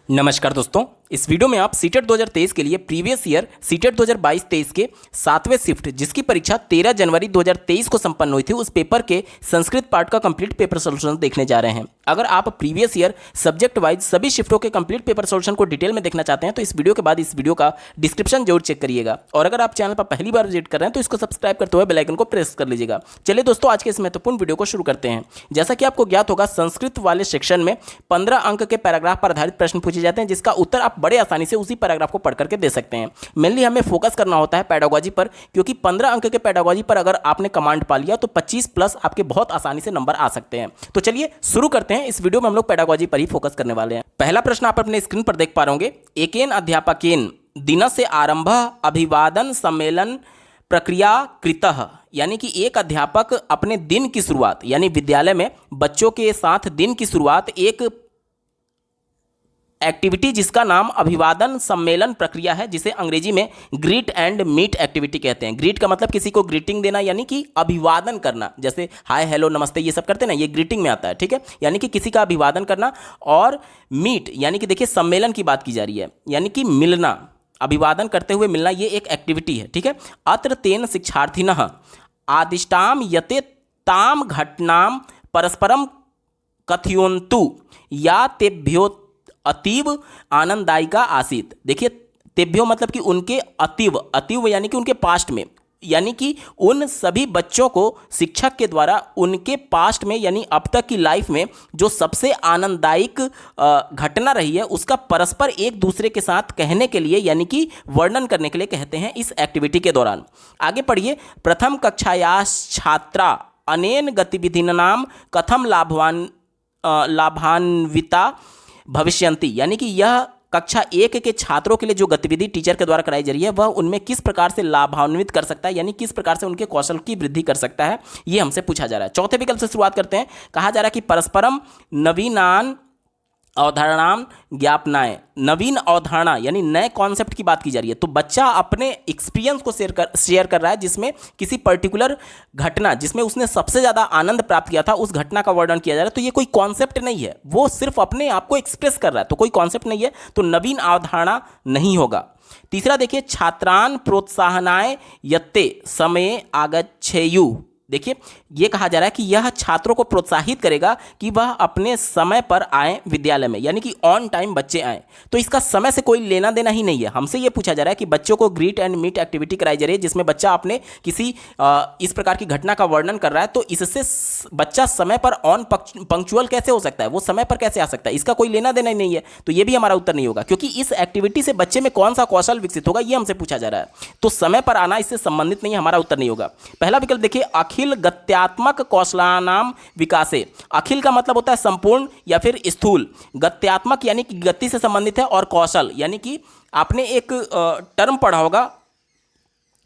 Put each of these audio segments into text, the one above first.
नमस्कार दोस्तों, इस वीडियो में आप सीटेट 2023 के लिए प्रीवियस ईयर सीटेट 2022-23 के 7वें शिफ्ट जिसकी परीक्षा 13 जनवरी 2023 को संपन्न हुई थी उस पेपर के संस्कृत पार्ट का कंप्लीट पेपर सॉल्यूशन देखने जा रहे हैं। अगर आप प्रीवियस ईयर सब्जेक्ट वाइज सभी शिफ्टों के कंप्लीट पेपर सॉल्यूशन को डिटेल में देखना चाहते हैं तो इस वीडियो के बाद इस वीडियो का डिस्क्रिप्शन जरूर चेक करिएगा। और अगर आप चैनल पर पहली बार विजिट कर रहे हैं तो इसको सब्सक्राइब करते हुए बेल आइकन को प्रेस कर लीजिएगा। चलिए दोस्तों, आज के इस महत्वपूर्ण वीडियो को शुरू करते हैं। जैसा कि आपको ज्ञात होगा, संस्कृत वाले सेक्शन में 15 अंक के पैराग्राफ पर आधारित प्रश्न पूछे जाते हैं जिसका उत्तर आप बड़े आसानी से उसी पैराग्राफ को पढ़ करके दे सकते हैं। मेनली हमें फोकस करना होता है पेडागोजी पर, क्योंकि 15 अंक के पेडागोजी पर अगर आपने कमांड पा लिया तो 25 प्लस आपके बहुत आसानी से नंबर आ सकते हैं। तो चलिए शुरू करते हैं। इस वीडियो में हम लोग पेडागोजी पर ही फोकस करने वाले हैं। पहला प्रश्न आप अपने स्क्रीन पर देख पा रहे होंगे। एकेन अध्यापकेन दिनस्य आरंभ अभिवादन सम्मेलन प्रक्रिया कृतः, यानी कि एक अध्यापक अपने दिन की शुरुआत यानी विद्यालय में बच्चों के साथ दिन की शुरुआत एक एक्टिविटी जिसका नाम अभिवादन सम्मेलन प्रक्रिया है, जिसे अंग्रेजी में ग्रीट एंड मीट एक्टिविटी कहते हैं। ग्रीट का मतलब किसी को ग्रीटिंग देना यानी कि अभिवादन करना, जैसे हाय हेलो नमस्ते ये सब करते हैं ना, ये ग्रीटिंग में आता है, ठीक है, यानी कि किसी का अभिवादन करना। और मीट यानी कि देखिए सम्मेलन की बात की जा रही है, यानी कि मिलना, अभिवादन करते हुए मिलना, ये एक एक्टिविटी है, ठीक है। अत्र तेन शिक्षार्थिनः आदिष्टाम यते ताम घटनाम परस्परम कथयन्तु या तेभ्यो अतीव आनंददायिका आसीत। देखिए तेभ्यो मतलब कि उनके अतीव, अतीव यानी कि उनके पास्ट में, यानी कि उन सभी बच्चों को शिक्षक के द्वारा उनके पास्ट में यानी अब तक की लाइफ में जो सबसे आनंददायक घटना रही है उसका परस्पर एक दूसरे के साथ कहने के लिए यानी कि वर्णन करने के लिए कहते हैं इस एक्टिविटी के दौरान। आगे पढ़िए। प्रथम कक्षायाः छात्रा अनेन गतिविधिनां कथम लाभान्विता भविष्यन्ति, यानी कि यह कक्षा 1 के छात्रों के लिए जो गतिविधि टीचर के द्वारा कराई जा रही है वह उनमें किस प्रकार से लाभान्वित कर सकता है, यानी किस प्रकार से उनके कौशल की वृद्धि कर सकता है, ये हमसे पूछा जा रहा है। चौथे विकल्प से शुरुआत करते हैं। कहा जा रहा है कि परस्परम नवीनान अवधारणाम ज्ञापनाएं, नवीन अवधारणा यानी नए कॉन्सेप्ट की बात की जा रही है। तो बच्चा अपने एक्सपीरियंस को शेयर कर रहा है जिसमें किसी पर्टिकुलर घटना जिसमें उसने सबसे ज़्यादा आनंद प्राप्त किया था उस घटना का वर्णन किया जा रहा है। तो ये कोई कॉन्सेप्ट नहीं है, वो सिर्फ अपने आप को एक्सप्रेस कर रहा है, तो कोई कॉन्सेप्ट नहीं है, तो नवीन अवधारणा नहीं होगा। तीसरा देखिए, छात्रान प्रोत्साहनाय यत्ते समय आगच्छेयु। देखिए ये कहा जा रहा है कि यह छात्रों को प्रोत्साहित करेगा कि वह अपने समय पर आए विद्यालय में, यानी कि ऑन टाइम बच्चे आए। तो इसका समय से कोई लेना देना ही नहीं है। हमसे ये पूछा जा रहा है कि बच्चों को ग्रीट एंड मीट एक्टिविटी कराई जा रही है जिसमें बच्चा अपने किसी इस प्रकार की घटना का वर्णन कर रहा है, तो इससे बच्चा समय पर ऑन पंक्चुअल कैसे हो सकता है, वो समय पर कैसे आ सकता है, इसका कोई लेना देना ही नहीं है। तो ये भी हमारा उत्तर नहीं होगा, क्योंकि इस एक्टिविटी से बच्चे में कौन सा कौशल विकसित होगा ये हमसे पूछा जा रहा है। तो समय पर आना इससे संबंधित नहीं है, हमारा उत्तर नहीं होगा। पहला विकल्प देखिए, अखिल गत्यात्मक कौशलानाम विकासे। अखिल का मतलब होता है संपूर्ण या फिर स्थूल, गत्यात्मक यानी कि गति से संबंधित है, और कौशल यानी कि आपने एक टर्म पढ़ा होगा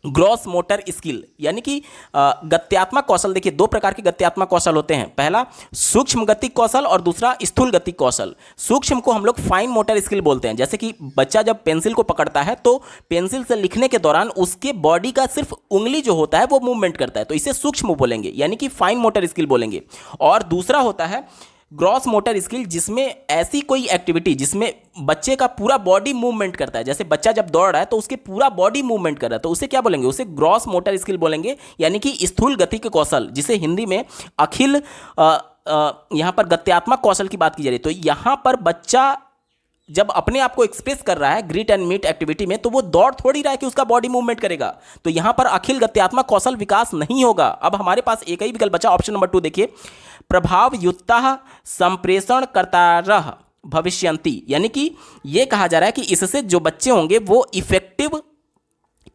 ग्रॉस मोटर स्किल, यानी कि गत्यात्मक कौशल। देखिए दो प्रकार के गत्यात्मक कौशल होते हैं, पहला सूक्ष्म गतिक कौशल और दूसरा स्थूल गतिक कौशल। सूक्ष्म को हम लोग फाइन मोटर स्किल बोलते हैं, जैसे कि बच्चा जब पेंसिल को पकड़ता है तो पेंसिल से लिखने के दौरान उसके बॉडी का सिर्फ उंगली जो होता है वो मूवमेंट करता है, तो इसे सूक्ष्म बोलेंगे यानी कि फाइन मोटर स्किल बोलेंगे। और दूसरा होता है ग्रॉस मोटर स्किल, जिसमें ऐसी कोई एक्टिविटी जिसमें बच्चे का पूरा बॉडी मूवमेंट करता है, जैसे बच्चा जब दौड़ रहा है तो उसके पूरा बॉडी मूवमेंट कर रहा है, तो उसे क्या बोलेंगे, उसे ग्रॉस मोटर स्किल बोलेंगे, यानी कि स्थूल गति के कौशल, जिसे हिंदी में अखिल यहाँ पर गत्यात्मक कौशल की बात की जा रही है। तो यहाँ पर बच्चा जब अपने आप को एक्सप्रेस कर रहा है ग्रीट एंड मीट एक्टिविटी में, तो वो दौड़ थोड़ी रहा है कि उसका बॉडी मूवमेंट करेगा, तो यहां पर अखिल गत्यात्मक कौशल विकास नहीं होगा। अब हमारे पास एक ही विकल्प बचा, ऑप्शन नंबर 2 देखिए, प्रभावयुक्तः संप्रेषण कर्तारः भविष्यन्ति, यानी कि ये कहा जा रहा है कि इससे जो बच्चे होंगे वो इफेक्टिव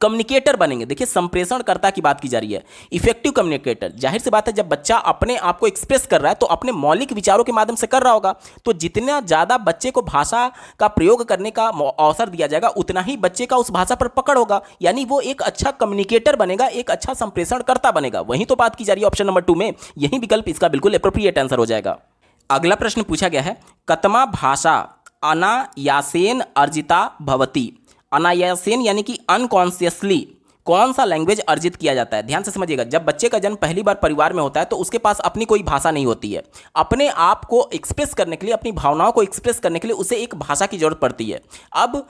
कम्युनिकेटर बनेंगे। देखिए संप्रेषणकर्ता की बात की जा रही है, इफेक्टिव कम्युनिकेटर। जाहिर सी बात है जब बच्चा अपने आप को एक्सप्रेस कर रहा है तो अपने मौलिक विचारों के माध्यम से कर रहा होगा, तो जितना ज़्यादा बच्चे को भाषा का प्रयोग करने का अवसर दिया जाएगा उतना ही बच्चे का उस भाषा पर पकड़ होगा, यानी वो एक अच्छा कम्युनिकेटर बनेगा, एक अच्छा संप्रेषणकर्ता बनेगा। वहीं तो बात की जा रही है ऑप्शन नंबर 2 में, यही विकल्प इसका बिल्कुल एप्रोप्रिएट आंसर हो जाएगा। अगला प्रश्न पूछा गया है, कतमा भाषा अनायासेन अर्जिता भवति। अनायासेन यानी कि अनकॉन्शियसली कौन सा लैंग्वेज अर्जित किया जाता है? ध्यान से समझिएगा, जब बच्चे का जन्म पहली बार परिवार में होता है तो उसके पास अपनी कोई भाषा नहीं होती है। अपने आप को एक्सप्रेस करने के लिए, अपनी भावनाओं को एक्सप्रेस करने के लिए उसे एक भाषा की जरूरत पड़ती है। अब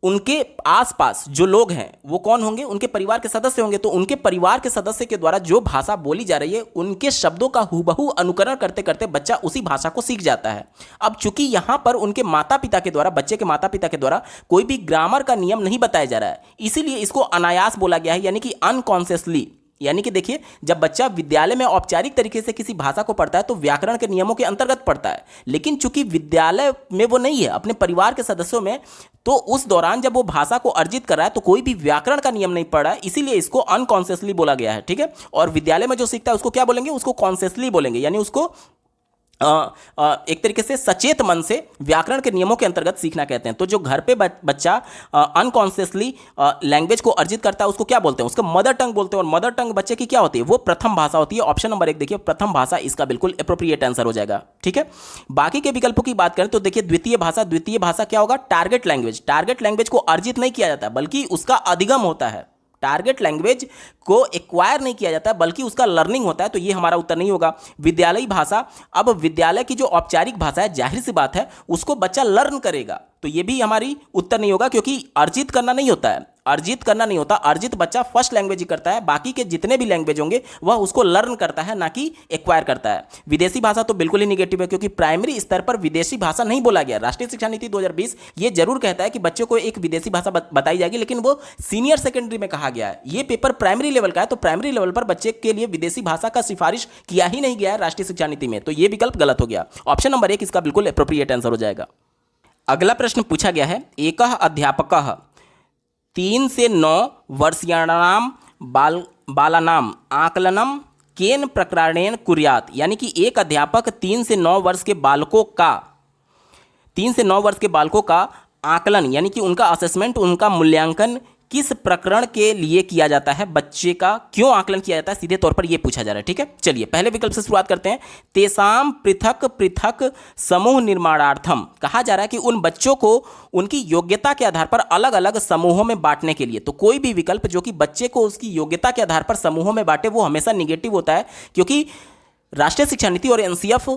उनके आसपास जो लोग हैं वो कौन होंगे? उनके परिवार के सदस्य होंगे। तो उनके परिवार के सदस्य के द्वारा जो भाषा बोली जा रही है उनके शब्दों का हूबहू अनुकरण करते करते बच्चा उसी भाषा को सीख जाता है। अब चूंकि यहां पर उनके माता पिता के द्वारा, बच्चे के माता पिता के द्वारा कोई भी ग्रामर का नियम नहीं बताया जा रहा है, इसीलिए इसको अनायास बोला गया है, यानी कि अनकॉन्शियसली। यानी कि देखिए, जब बच्चा विद्यालय में औपचारिक तरीके से किसी भाषा को पढ़ता है तो व्याकरण के नियमों के अंतर्गत पढ़ता है, लेकिन चूंकि विद्यालय में वो नहीं है, अपने परिवार के सदस्यों में, तो उस दौरान जब वो भाषा को अर्जित कर रहा है तो कोई भी व्याकरण का नियम नहीं पढ़ रहा है, इसीलिए इसको अनकॉन्शियसली बोला गया है। ठीक है, और विद्यालय में जो सीखता है उसको क्या बोलेंगे? उसको कॉन्शियसली बोलेंगे, यानी उसको एक तरीके से सचेत मन से व्याकरण के नियमों के अंतर्गत सीखना कहते हैं। तो जो घर पे बच्चा अनकॉन्शियसली लैंग्वेज को अर्जित करता है उसको क्या बोलते हैं? उसका मदर टंग बोलते हैं। और मदर टंग बच्चे की क्या होती है? वो प्रथम भाषा होती है। ऑप्शन नंबर 1 देखिए, प्रथम भाषा इसका बिल्कुल एप्रोप्रिएट आंसर हो जाएगा। ठीक है, बाकी के विकल्पों की बात करें तो देखिए, द्वितीय भाषा, द्वितीय भाषा क्या होगा? Target language. टारगेट लैंग्वेज को अर्जित नहीं किया जाता बल्कि उसका अधिगम होता है। टारगेट लैंग्वेज को एक्वायर नहीं किया जाता बल्कि उसका लर्निंग होता है, तो ये हमारा उत्तर नहीं होगा। विद्यालयी भाषा, अब विद्यालय की जो औपचारिक भाषा है, जाहिर सी बात है उसको बच्चा लर्न करेगा, तो ये भी हमारी उत्तर नहीं होगा, क्योंकि अर्जित करना नहीं होता है। अर्जित करना नहीं होता, अर्जित बच्चा फर्स्ट लैंग्वेज ही करता है, बाकी के जितने भी लैंग्वेज होंगे वह उसको लर्न करता है, ना कि एक्वायर करता है। विदेशी भाषा तो बिल्कुल ही निगेटिव है, क्योंकि प्राइमरी स्तर पर विदेशी भाषा नहीं बोला गया। राष्ट्रीय शिक्षा नीति 2020 ये जरूर कहता है कि बच्चों को एक विदेशी भाषा बताई जाएगी, लेकिन वो सीनियर सेकेंडरी में कहा गया है। ये पेपर प्राइमरी लेवल का है, तो प्राइमरी लेवल पर बच्चे के लिए विदेशी भाषा का सिफारिश किया ही नहीं गया है राष्ट्रीय शिक्षा नीति में, तो ये विकल्प गलत हो गया। ऑप्शन नंबर 1 इसका बिल्कुल एप्रोप्रिएट आंसर हो जाएगा। अगला प्रश्न पूछा गया है, एकः अध्यापकः 3 से 9 वर्षीयाणां बालानां आकलनम केन प्रकारेण कुर्यात्। यानी कि एक अध्यापक 3 से 9 वर्ष के बालकों का आकलन, यानी कि उनका असेसमेंट, उनका मूल्यांकन किस प्रकरण के लिए किया जाता है? बच्चे का क्यों आकलन किया जाता है, सीधे तौर पर यह पूछा जा रहा है। ठीक है, चलिए पहले विकल्प से शुरुआत करते हैं। तेसाम पृथक पृथक समूह निर्माणार्थम, कहा जा रहा है कि उन बच्चों को उनकी योग्यता के आधार पर अलग अलग समूहों में बांटने के लिए। तो कोई भी विकल्प जो कि बच्चे को उसकी योग्यता के आधार पर समूहों में बांटे वो हमेशा निगेटिव होता है, क्योंकि राष्ट्रीय शिक्षा नीति और एनसीएफ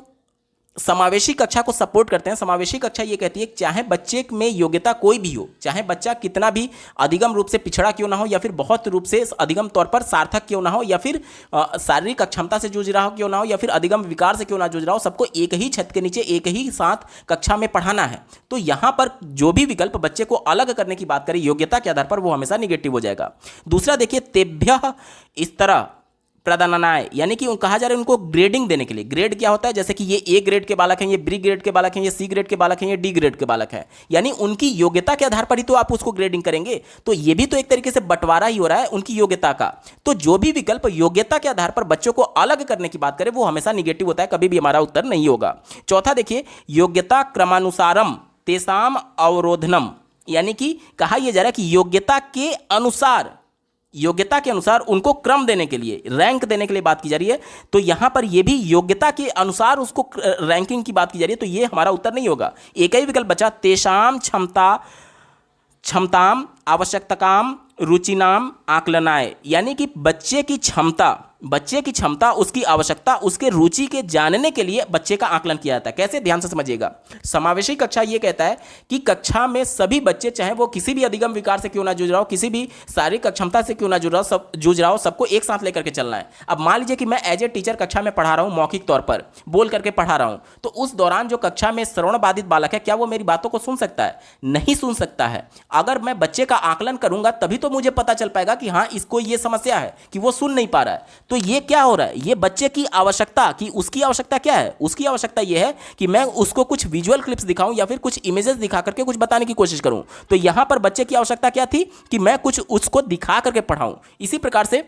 समावेशी कक्षा को सपोर्ट करते हैं। समावेशी कक्षा ये कहती है कि चाहे बच्चे में योग्यता कोई भी हो, चाहे बच्चा कितना भी अधिगम रूप से पिछड़ा क्यों ना हो, या फिर बहुत रूप से अधिगम तौर पर सार्थक क्यों ना हो, या फिर शारीरिक अक्षमता से जूझ रहा हो क्यों ना हो, या फिर अधिगम विकार से क्यों ना जूझ रहा हो, सबको एक ही छत के नीचे एक ही साथ कक्षा में पढ़ाना है। तो यहाँ पर जो भी विकल्प बच्चे को अलग करने की बात करें योग्यता के आधार पर, वो हमेशा निगेटिव हो जाएगा। दूसरा देखिए, तेभ्यः इस तरह प्रदानाय, यानी कि कहा जा रहा है उनको ग्रेडिंग देने के लिए। ग्रेड क्या होता है? जैसे कि ये ए ग्रेड के बालक हैं, ये बी ग्रेड के बालक हैं, ये सी ग्रेड के बालक हैं, ये डी ग्रेड के बालक हैं, यानी उनकी योग्यता के आधार पर ही तो आप उसको ग्रेडिंग करेंगे। तो ये भी तो एक तरीके से बंटवारा ही हो रहा है उनकी योग्यता का। तो जो भी विकल्प योग्यता के आधार पर बच्चों को अलग करने की बात करें वो हमेशा निगेटिव होता है, कभी भी हमारा उत्तर नहीं होगा। चौथा देखिए, योग्यता क्रमानुसारम तेसाम अवरोधनम, यानी कि कहा यह जा रहा है कि योग्यता के अनुसार उनको क्रम देने के लिए, रैंक देने के लिए बात की जा रही है। तो यहां पर यह भी योग्यता के अनुसार उसको रैंकिंग की बात की जा रही है, तो यह हमारा उत्तर नहीं होगा। एक ही विकल्प बचा, तेषाम क्षमताम आवश्यकताम रुचिनाम आकलनाय, यानी कि बच्चे की क्षमता, उसकी आवश्यकता, उसके रुचि के जानने के लिए बच्चे का आकलन किया जाता है। कैसे? ध्यान से समझिएगा। समावेशी कक्षा यह कहता है कि कक्षा में सभी बच्चे, चाहे वो किसी भी अधिगम विकार से क्यों ना जूझ रहा हो, किसी भी शारीरिक अक्षमता से क्यों ना जूझ रहा हो, सबको एक साथ लेकर के चलना है। अब मान लीजिए कि मैं एज ए टीचर कक्षा में पढ़ा रहा हूं, मौखिक तौर पर बोल करके पढ़ा रहा हूं, तो उस दौरान जो कक्षा में श्रवण बाधित बालक है, क्या वो मेरी बातों को सुन सकता है? नहीं सुन सकता है। अगर मैं बच्चे का आकलन करूंगा तभी तो मुझे पता चल पाएगा कि हाँ, इसको ये समस्या है कि वो सुन नहीं पा रहा है। तो ये क्या हो रहा है? ये बच्चे की आवश्यकता, कि उसकी आवश्यकता क्या है? उसकी आवश्यकता ये है कि मैं उसको कुछ विजुअल क्लिप्स दिखाऊं या फिर कुछ इमेजेस दिखा करके कुछ बताने की कोशिश करूं। तो यहां पर बच्चे की आवश्यकता क्या थी? कि मैं कुछ उसको दिखा करके पढ़ाऊं। इसी प्रकार से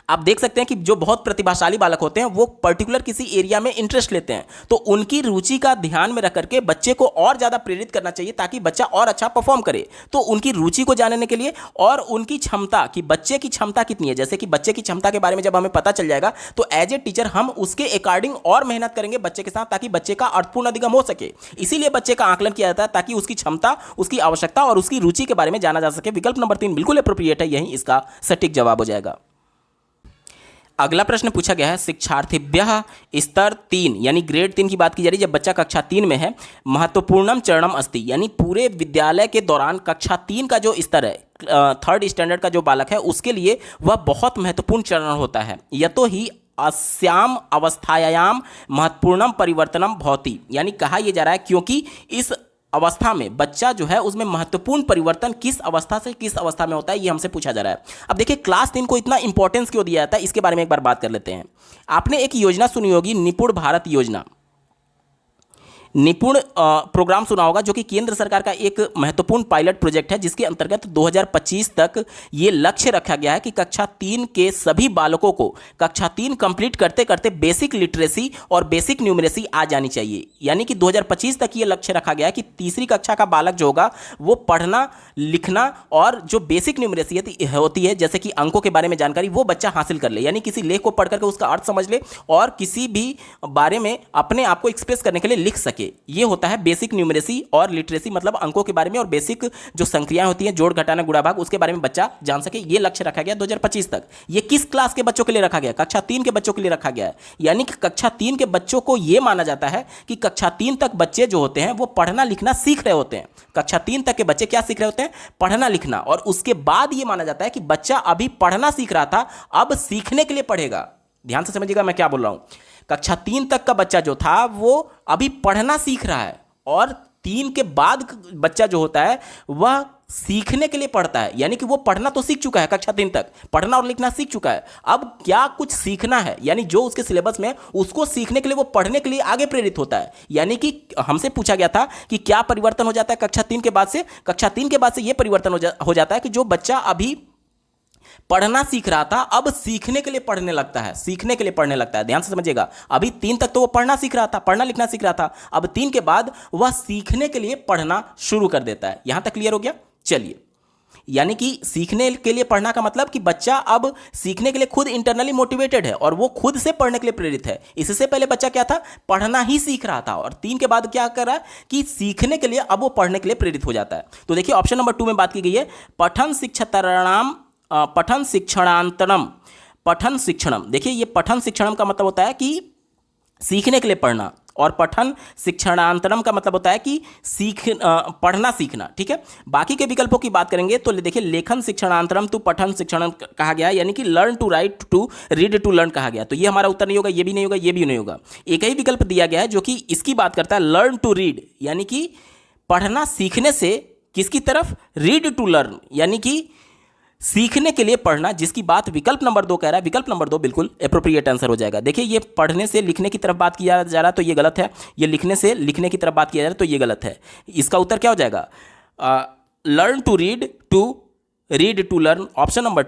आप देख सकते हैं कि जो बहुत प्रतिभाशाली बालक होते हैं वो पर्टिकुलर किसी एरिया में इंटरेस्ट लेते हैं, तो उनकी रुचि का ध्यान में रख करके बच्चे को और ज़्यादा प्रेरित करना चाहिए ताकि बच्चा और अच्छा परफॉर्म करे। तो उनकी रुचि को जानने के लिए और उनकी क्षमता कि बच्चे की क्षमता कितनी है, जैसे कि बच्चे की क्षमता के बारे में जब हमें पता चल जाएगा तो एज ए टीचर हम उसके अकॉर्डिंग और मेहनत करेंगे बच्चे के साथ ताकि बच्चे का अर्थपूर्ण अधिगम हो सके। इसीलिए बच्चे का आकलन किया जाता है ताकि उसकी क्षमता, उसकी आवश्यकता और उसकी रुचि के बारे में जाना जा सके। विकल्प नंबर 3 बिल्कुल एप्रोप्रिएट है, यही इसका सटीक जवाब हो जाएगा। अगला प्रश्न पूछा गया है शिक्षार्थिभ्यः स्तर 3 यानी ग्रेड 3 की बात की जा रही है। जब बच्चा कक्षा 3 में है, महत्वपूर्णम चरणम अस्ति यानी पूरे विद्यालय के दौरान कक्षा 3 का जो स्तर है, थर्ड स्टैंडर्ड का जो बालक है उसके लिए वह बहुत महत्वपूर्ण चरण होता है। यतो ही अस्याम अवस्थायाम महत्वपूर्णम परिवर्तनम भवति यानी कहा यह जा रहा है क्योंकि इस अवस्था में बच्चा जो है उसमें महत्वपूर्ण परिवर्तन किस अवस्था से किस अवस्था में होता है, ये हमसे पूछा जा रहा है। अब देखिए क्लास 3 को इतना इंपॉर्टेंस क्यों दिया जाता है, इसके बारे में एक बार बात कर लेते हैं। आपने एक योजना सुनी होगी, निपुण भारत योजना, निपुण प्रोग्राम सुना होगा, जो कि केंद्र सरकार का एक महत्वपूर्ण पायलट प्रोजेक्ट है, जिसके अंतर्गत 2025 तक ये लक्ष्य रखा गया है कि कक्षा 3 के सभी बालकों को कक्षा 3 कंप्लीट करते करते बेसिक लिटरेसी और बेसिक न्यूमरेसी आ जानी चाहिए। यानी कि 2025 तक ये लक्ष्य रखा गया है कि तीसरी कक्षा का बालक जो होगा वो पढ़ना लिखना और जो बेसिक न्यूमरेसी होती है, जैसे कि अंकों के बारे में जानकारी, वो बच्चा हासिल कर ले। यानी किसी लेख को पढ़ करके उसका अर्थ समझ ले और किसी भी बारे में अपने आप को एक्सप्रेस करने के लिए लिख सके। ये होता है बेसिक न्यूमरेसी और लिटरेसी, मतलब अंकों के बारे में और बेसिक जो संक्रियाएं होती हैं, जोड़ घटाना गुणा भाग, उसके बारे में बच्चा जान सके। ये लक्ष्य रखा गया 2025 तक। ये किस क्लास के बच्चों के लिए रखा गया? कक्षा 3 के बच्चों के लिए रखा गया है। यानी कि कक्षा 3 के बच्चों को यह माना जाता है कि कक्षा 3 तक बच्चे जो होते हैं वो पढ़ना लिखना सीख रहे होते हैं। कक्षा 3 तक के बच्चे क्या सीख रहे होते हैं? पढ़ना लिखना। और उसके बाद यह माना जाता है कि बच्चा अभी पढ़ना सीख रहा था, अब सीखने के लिए पढ़ेगा। ध्यान से समझिएगा मैं क्या बोल रहा हूं। कक्षा 3 तक का बच्चा जो था वो अभी पढ़ना सीख रहा है, और 3 के बाद बच्चा जो होता है वह सीखने के लिए पढ़ता है। यानी कि वो पढ़ना तो सीख चुका है, कक्षा 3 तक पढ़ना और लिखना सीख चुका है, अब क्या कुछ सीखना है, यानी जो उसके सिलेबस में उसको सीखने के लिए वो पढ़ने के लिए आगे प्रेरित होता है। यानी कि हमसे पूछा गया था कि क्या परिवर्तन हो जाता है कक्षा 3 के बाद से? कक्षा 3 के बाद से यह परिवर्तन हो जाता है कि जो बच्चा अभी पढ़ना सीख रहा था अब सीखने के लिए पढ़ने लगता है, सीखने के लिए पढ़ने लगता है। ध्यान से समझिएगा, अभी 3 तक तो वो पढ़ना सीख रहा था, पढ़ना लिखना सीख रहा था, अब 3 के बाद वह सीखने के लिए पढ़ना शुरू कर देता है। यहां तक क्लियर हो गया? चलिए, यानी कि सीखने के लिए पढ़ना का मतलब कि बच्चा अब सीखने के लिए खुद इंटरनली मोटिवेटेड है और वो खुद से पढ़ने के लिए प्रेरित है। इससे पहले बच्चा क्या था? पढ़ना ही सीख रहा था, और 3 के बाद क्या कर रहा है कि सीखने के लिए अब वो पढ़ने के लिए प्रेरित हो जाता है। तो देखिए ऑप्शन नंबर 2 में बात की गई है पठन शिक्षणांतरम, पठन शिक्षणम। देखिए ये पठन शिक्षणम का मतलब होता है कि सीखने के लिए पढ़ना, और पठन शिक्षणांतरम का मतलब होता है कि पढ़ना सीखना। ठीक है, बाकी के विकल्पों की बात करेंगे तो देखिए लेखन शिक्षणांतरम तो पठन शिक्षण कहा गया, यानी कि learn to write to read to learn कहा गया। तो ये हमारा उत्तर नहीं होगा, ये भी नहीं होगा, ये भी नहीं होगा। एक ही विकल्प दिया गया है जो कि इसकी बात करता है लर्न टू रीड, यानी कि पढ़ना सीखने से किसकी तरफ? रीड टू लर्न, यानी कि सीखने के लिए पढ़ना, जिसकी बात विकल्प नंबर 2 कह रहा है। विकल्प नंबर 2 बिल्कुल एप्रोप्रिएट आंसर हो जाएगा। देखिए ये पढ़ने से लिखने की तरफ बात किया जा रहा है तो ये गलत है, ये लिखने से लिखने की तरफ बात किया जा रहा है तो ये गलत है। इसका उत्तर क्या हो जाएगा? Learn to read to learn, option number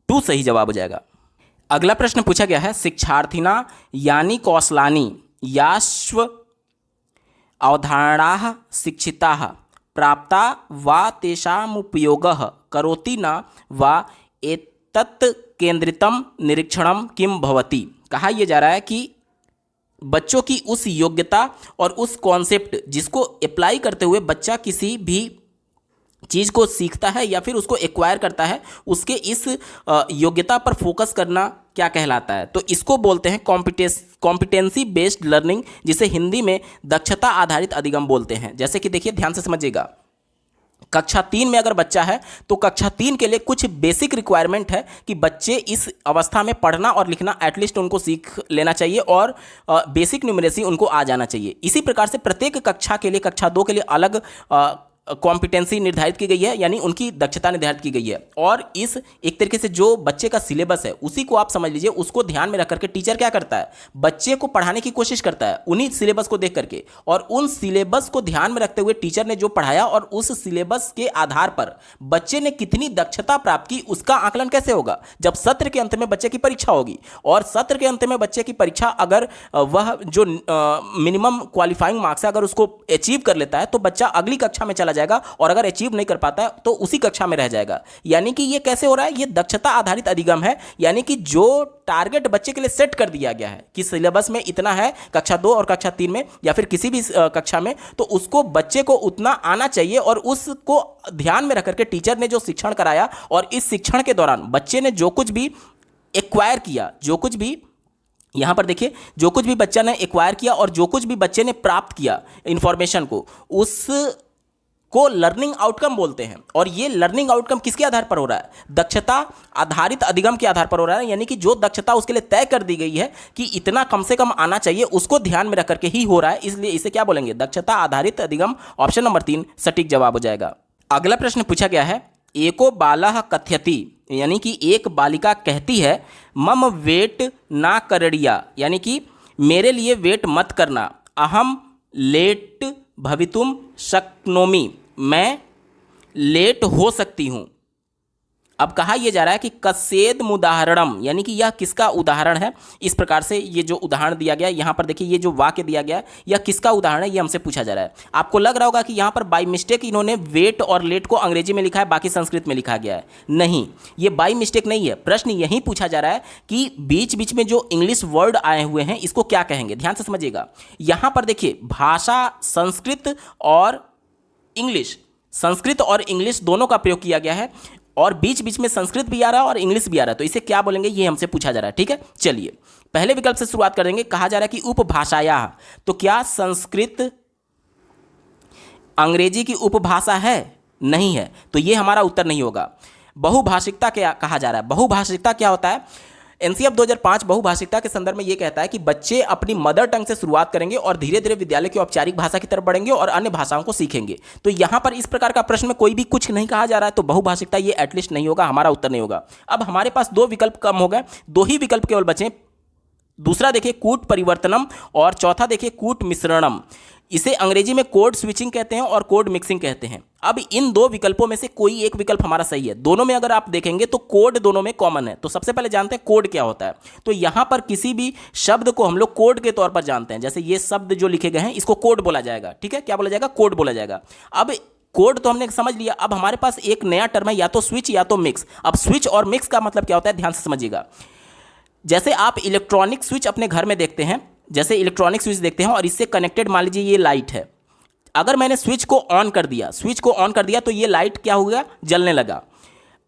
2 सही जवाब हो जाएगा। अगला प्रश्न पूछा गया है शिक्षार्थिना यानी कौशलानी याश्व अवधारणाः शिक्षिताः प्राप्ता वा तेषामुपयोगः करोति न वा एतत् केंद्रितम निरीक्षणम किम भवति। कहा यह जा रहा है कि बच्चों की उस योग्यता और उस कॉन्सेप्ट जिसको अप्लाई करते हुए बच्चा किसी भी चीज़ को सीखता है या फिर उसको एक्वायर करता है, उसके इस योग्यता पर फोकस करना क्या कहलाता है? तो इसको बोलते हैं कॉम्पिटेंसी बेस्ड लर्निंग, जिसे हिंदी में दक्षता आधारित अधिगम बोलते हैं। जैसे कि देखिए ध्यान से समझिएगा, कक्षा 3 में अगर बच्चा है तो कक्षा 3 के लिए कुछ बेसिक रिक्वायरमेंट है कि बच्चे इस अवस्था में पढ़ना और लिखना एटलीस्ट उनको सीख लेना चाहिए और बेसिक न्यूमरेसी उनको आ जाना चाहिए। इसी प्रकार से प्रत्येक कक्षा के लिए, कक्षा 2 के लिए अलग कॉम्पिटेंसी निर्धारित की गई है, यानी उनकी दक्षता निर्धारित की गई है। और इस एक तरीके से जो बच्चे का सिलेबस है उसी को आप समझ लीजिए, उसको ध्यान में रख करके टीचर क्या करता है, बच्चे को पढ़ाने की कोशिश करता है उन्हीं सिलेबस को देख करके, और उन सिलेबस को ध्यान में रखते हुए टीचर ने जो पढ़ाया और उस सिलेबस के आधार पर बच्चे ने कितनी दक्षता प्राप्त की उसका आकलन कैसे होगा, जब सत्र के अंत में बच्चे की परीक्षा होगी। और सत्र के अंत में बच्चे की परीक्षा अगर वह जो मिनिमम क्वालिफाइंग मार्क्स है अगर उसको अचीव कर लेता है तो बच्चा अगली कक्षा में चला जाएगा, और अगर अचीव नहीं कर पाता है तो उसी कक्षा में रह जाएगा। यानी कि ये कैसे हो रहा है, ये दक्षता आधारित अधिगम है, यानी कि जो टारगेट बच्चे के लिए सेट कर दिया गया है कि सिलेबस में इतना है कक्षा 2 और कक्षा 3 में या फिर किसी भी कक्षा में, तो उसको बच्चे को उतना आना चाहिए, और उसको ध्यान में रख करके टीचर ने जो शिक्षण कराया और इस शिक्षण के दौरान बच्चे ने जो कुछ भी एक्वायर किया, जो कुछ भी यहां पर देखिए, जो कुछ भी बच्चा ने एक्वायर किया और जो कुछ भी बच्चे ने प्राप्त किया इंफॉर्मेशन को, उसको लर्निंग आउटकम बोलते हैं। और ये लर्निंग आउटकम किसके आधार पर हो रहा है, दक्षता आधारित अधिगम के आधार पर हो रहा है, यानी कि जो दक्षता उसके लिए तय कर दी गई है कि इतना कम से कम आना चाहिए, उसको ध्यान में रख करके ही हो रहा है, इसलिए इसे क्या बोलेंगे, दक्षता आधारित अधिगम। ऑप्शन नंबर 3 सटीक जवाब हो जाएगा। अगला प्रश्न पूछा गया है, एको बालः कथयति, यानी कि एक बालिका कहती है, मम वेट ना करणीया, यानी कि मेरे लिए वेट मत करना, अहम लेट भवितुम शक्नोमि, मैं लेट हो सकती हूँ। अब कहा यह जा रहा है कि कस्येदमुदाहरणम, यानी कि यह किसका उदाहरण है। इस प्रकार से ये जो उदाहरण दिया गया है यहाँ पर देखिए, ये जो वाक्य दिया गया है यह किसका उदाहरण है, ये हमसे पूछा जा रहा है। आपको लग रहा होगा कि यहाँ पर बाई मिस्टेक इन्होंने वेट और लेट को अंग्रेजी में लिखा है, बाकी संस्कृत में लिखा गया है। नहीं, ये बाई मिस्टेक नहीं है। प्रश्न यही पूछा जा रहा है कि बीच बीच में जो इंग्लिश वर्ड आए हुए हैं इसको क्या कहेंगे, ध्यान से समझिएगा। यहाँ पर देखिए, भाषा संस्कृत और इंग्लिश, संस्कृत और इंग्लिश दोनों का प्रयोग किया गया है, और बीच बीच में संस्कृत भी आ रहा है और इंग्लिश भी आ रहा है, तो इसे क्या बोलेंगे ये हमसे पूछा जा रहा है। ठीक है, चलिए पहले विकल्प से शुरुआत कर देंगे। कहा जा रहा है कि उपभाषाया, तो क्या संस्कृत अंग्रेजी की उपभाषा है, नहीं है, तो ये हमारा उत्तर नहीं होगा। बहुभाषिकता क्या कहा जा रहा है, बहुभाषिकता क्या होता है, एनसीएफ 2005 बहुभाषिकता के संदर्भ में यह कहता है कि बच्चे अपनी मदर टंग से शुरुआत करेंगे और धीरे धीरे विद्यालय की औपचारिक भाषा की तरफ बढ़ेंगे और अन्य भाषाओं को सीखेंगे। तो यहां पर इस प्रकार का प्रश्न में कोई भी कुछ नहीं कहा जा रहा है, तो बहुभाषिकता ये एटलीस्ट नहीं होगा, हमारा उत्तर नहीं होगा। अब हमारे पास 2 विकल्प कम हो गए, 2 ही विकल्प केवल बचे। दूसरा देखिए कूट परिवर्तनम, और चौथा देखिए कूट मिश्रणम। इसे अंग्रेजी में कोड स्विचिंग कहते हैं और कोड मिक्सिंग कहते हैं। अब इन 2 विकल्पों में से कोई एक विकल्प हमारा सही है। दोनों में अगर आप देखेंगे तो कोड दोनों में कॉमन है। तो सबसे पहले जानते हैं कोड क्या होता है। तो यहां पर किसी भी शब्द को हम लोग कोड के तौर पर जानते हैं, जैसे ये शब्द जो लिखे गए हैं इसको कोड बोला जाएगा। ठीक है, क्या बोला जाएगा, कोड बोला जाएगा। अब कोड तो हमने समझ लिया, अब हमारे पास एक नया टर्म है, या तो स्विच या तो मिक्स। अब स्विच और मिक्स का मतलब क्या होता है, ध्यान से समझिएगा। जैसे आप इलेक्ट्रॉनिक स्विच अपने घर में देखते हैं, जैसे इलेक्ट्रॉनिक स्विच देखते हैं और इससे कनेक्टेड मान लीजिए ये लाइट है। अगर मैंने स्विच को ऑन कर दिया, स्विच को ऑन कर दिया तो ये लाइट क्या हो गया, जलने लगा।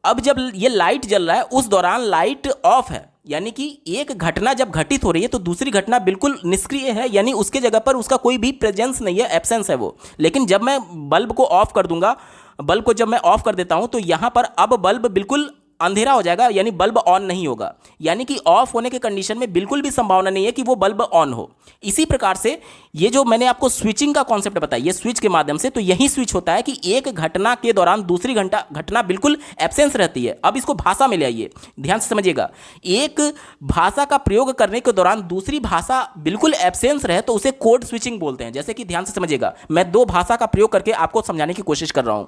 अब जब ये लाइट जल रहा है उस दौरान लाइट ऑफ है, यानी कि एक घटना जब घटित हो रही है तो दूसरी घटना बिल्कुल निष्क्रिय है, यानी उसके जगह पर उसका कोई भी प्रेजेंस नहीं है, एब्सेंस है वो। लेकिन जब मैं बल्ब को ऑफ कर दूंगा, बल्ब को जब मैं ऑफ कर देता हूं तो यहां पर अब बल्ब बिल्कुल अंधेरा हो जाएगा, यानी बल्ब ऑन नहीं होगा। यानी कि ऑफ होने के कंडीशन में बिल्कुल भी संभावना नहीं है कि वो बल्ब ऑन हो। इसी प्रकार से ये जो मैंने आपको स्विचिंग का कॉन्सेप्ट बताया, ये स्विच के माध्यम से, तो यही स्विच होता है कि एक घटना के दौरान दूसरी घटना बिल्कुल एब्सेंस रहती है। अब इसको भाषा में ले आइए, ध्यान से समझिएगा। एक भाषा का प्रयोग करने के दौरान दूसरी भाषा बिल्कुल एब्सेंस रहे तो उसे कोड स्विचिंग बोलते हैं। जैसे कि ध्यान से समझिएगा, मैं 2 भाषा का प्रयोग करके आपको समझाने की कोशिश कर रहा हूं।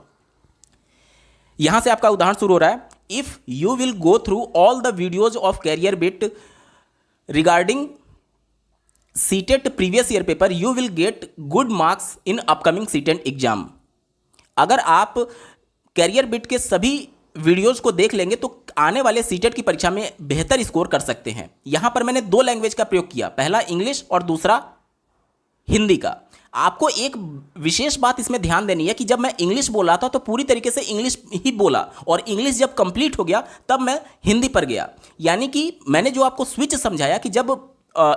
यहां से आपका उदाहरण शुरू हो रहा है। If you will go through all the videos of CareerBit regarding CTET previous year paper, you will get good marks in upcoming CTET exam. अगर आप CareerBit के सभी वीडियोज को देख लेंगे तो आने वाले सीटेट की परीक्षा में बेहतर स्कोर कर सकते हैं। यहां पर मैंने 2 लैंग्वेज का प्रयोग किया, पहला इंग्लिश और दूसरा हिंदी का। आपको एक विशेष बात इसमें ध्यान देनी है कि जब मैं इंग्लिश बोल रहा था तो पूरी तरीके से इंग्लिश ही बोला, और इंग्लिश जब कंप्लीट हो गया तब मैं हिंदी पर गया। यानी कि मैंने जो आपको स्विच समझाया कि जब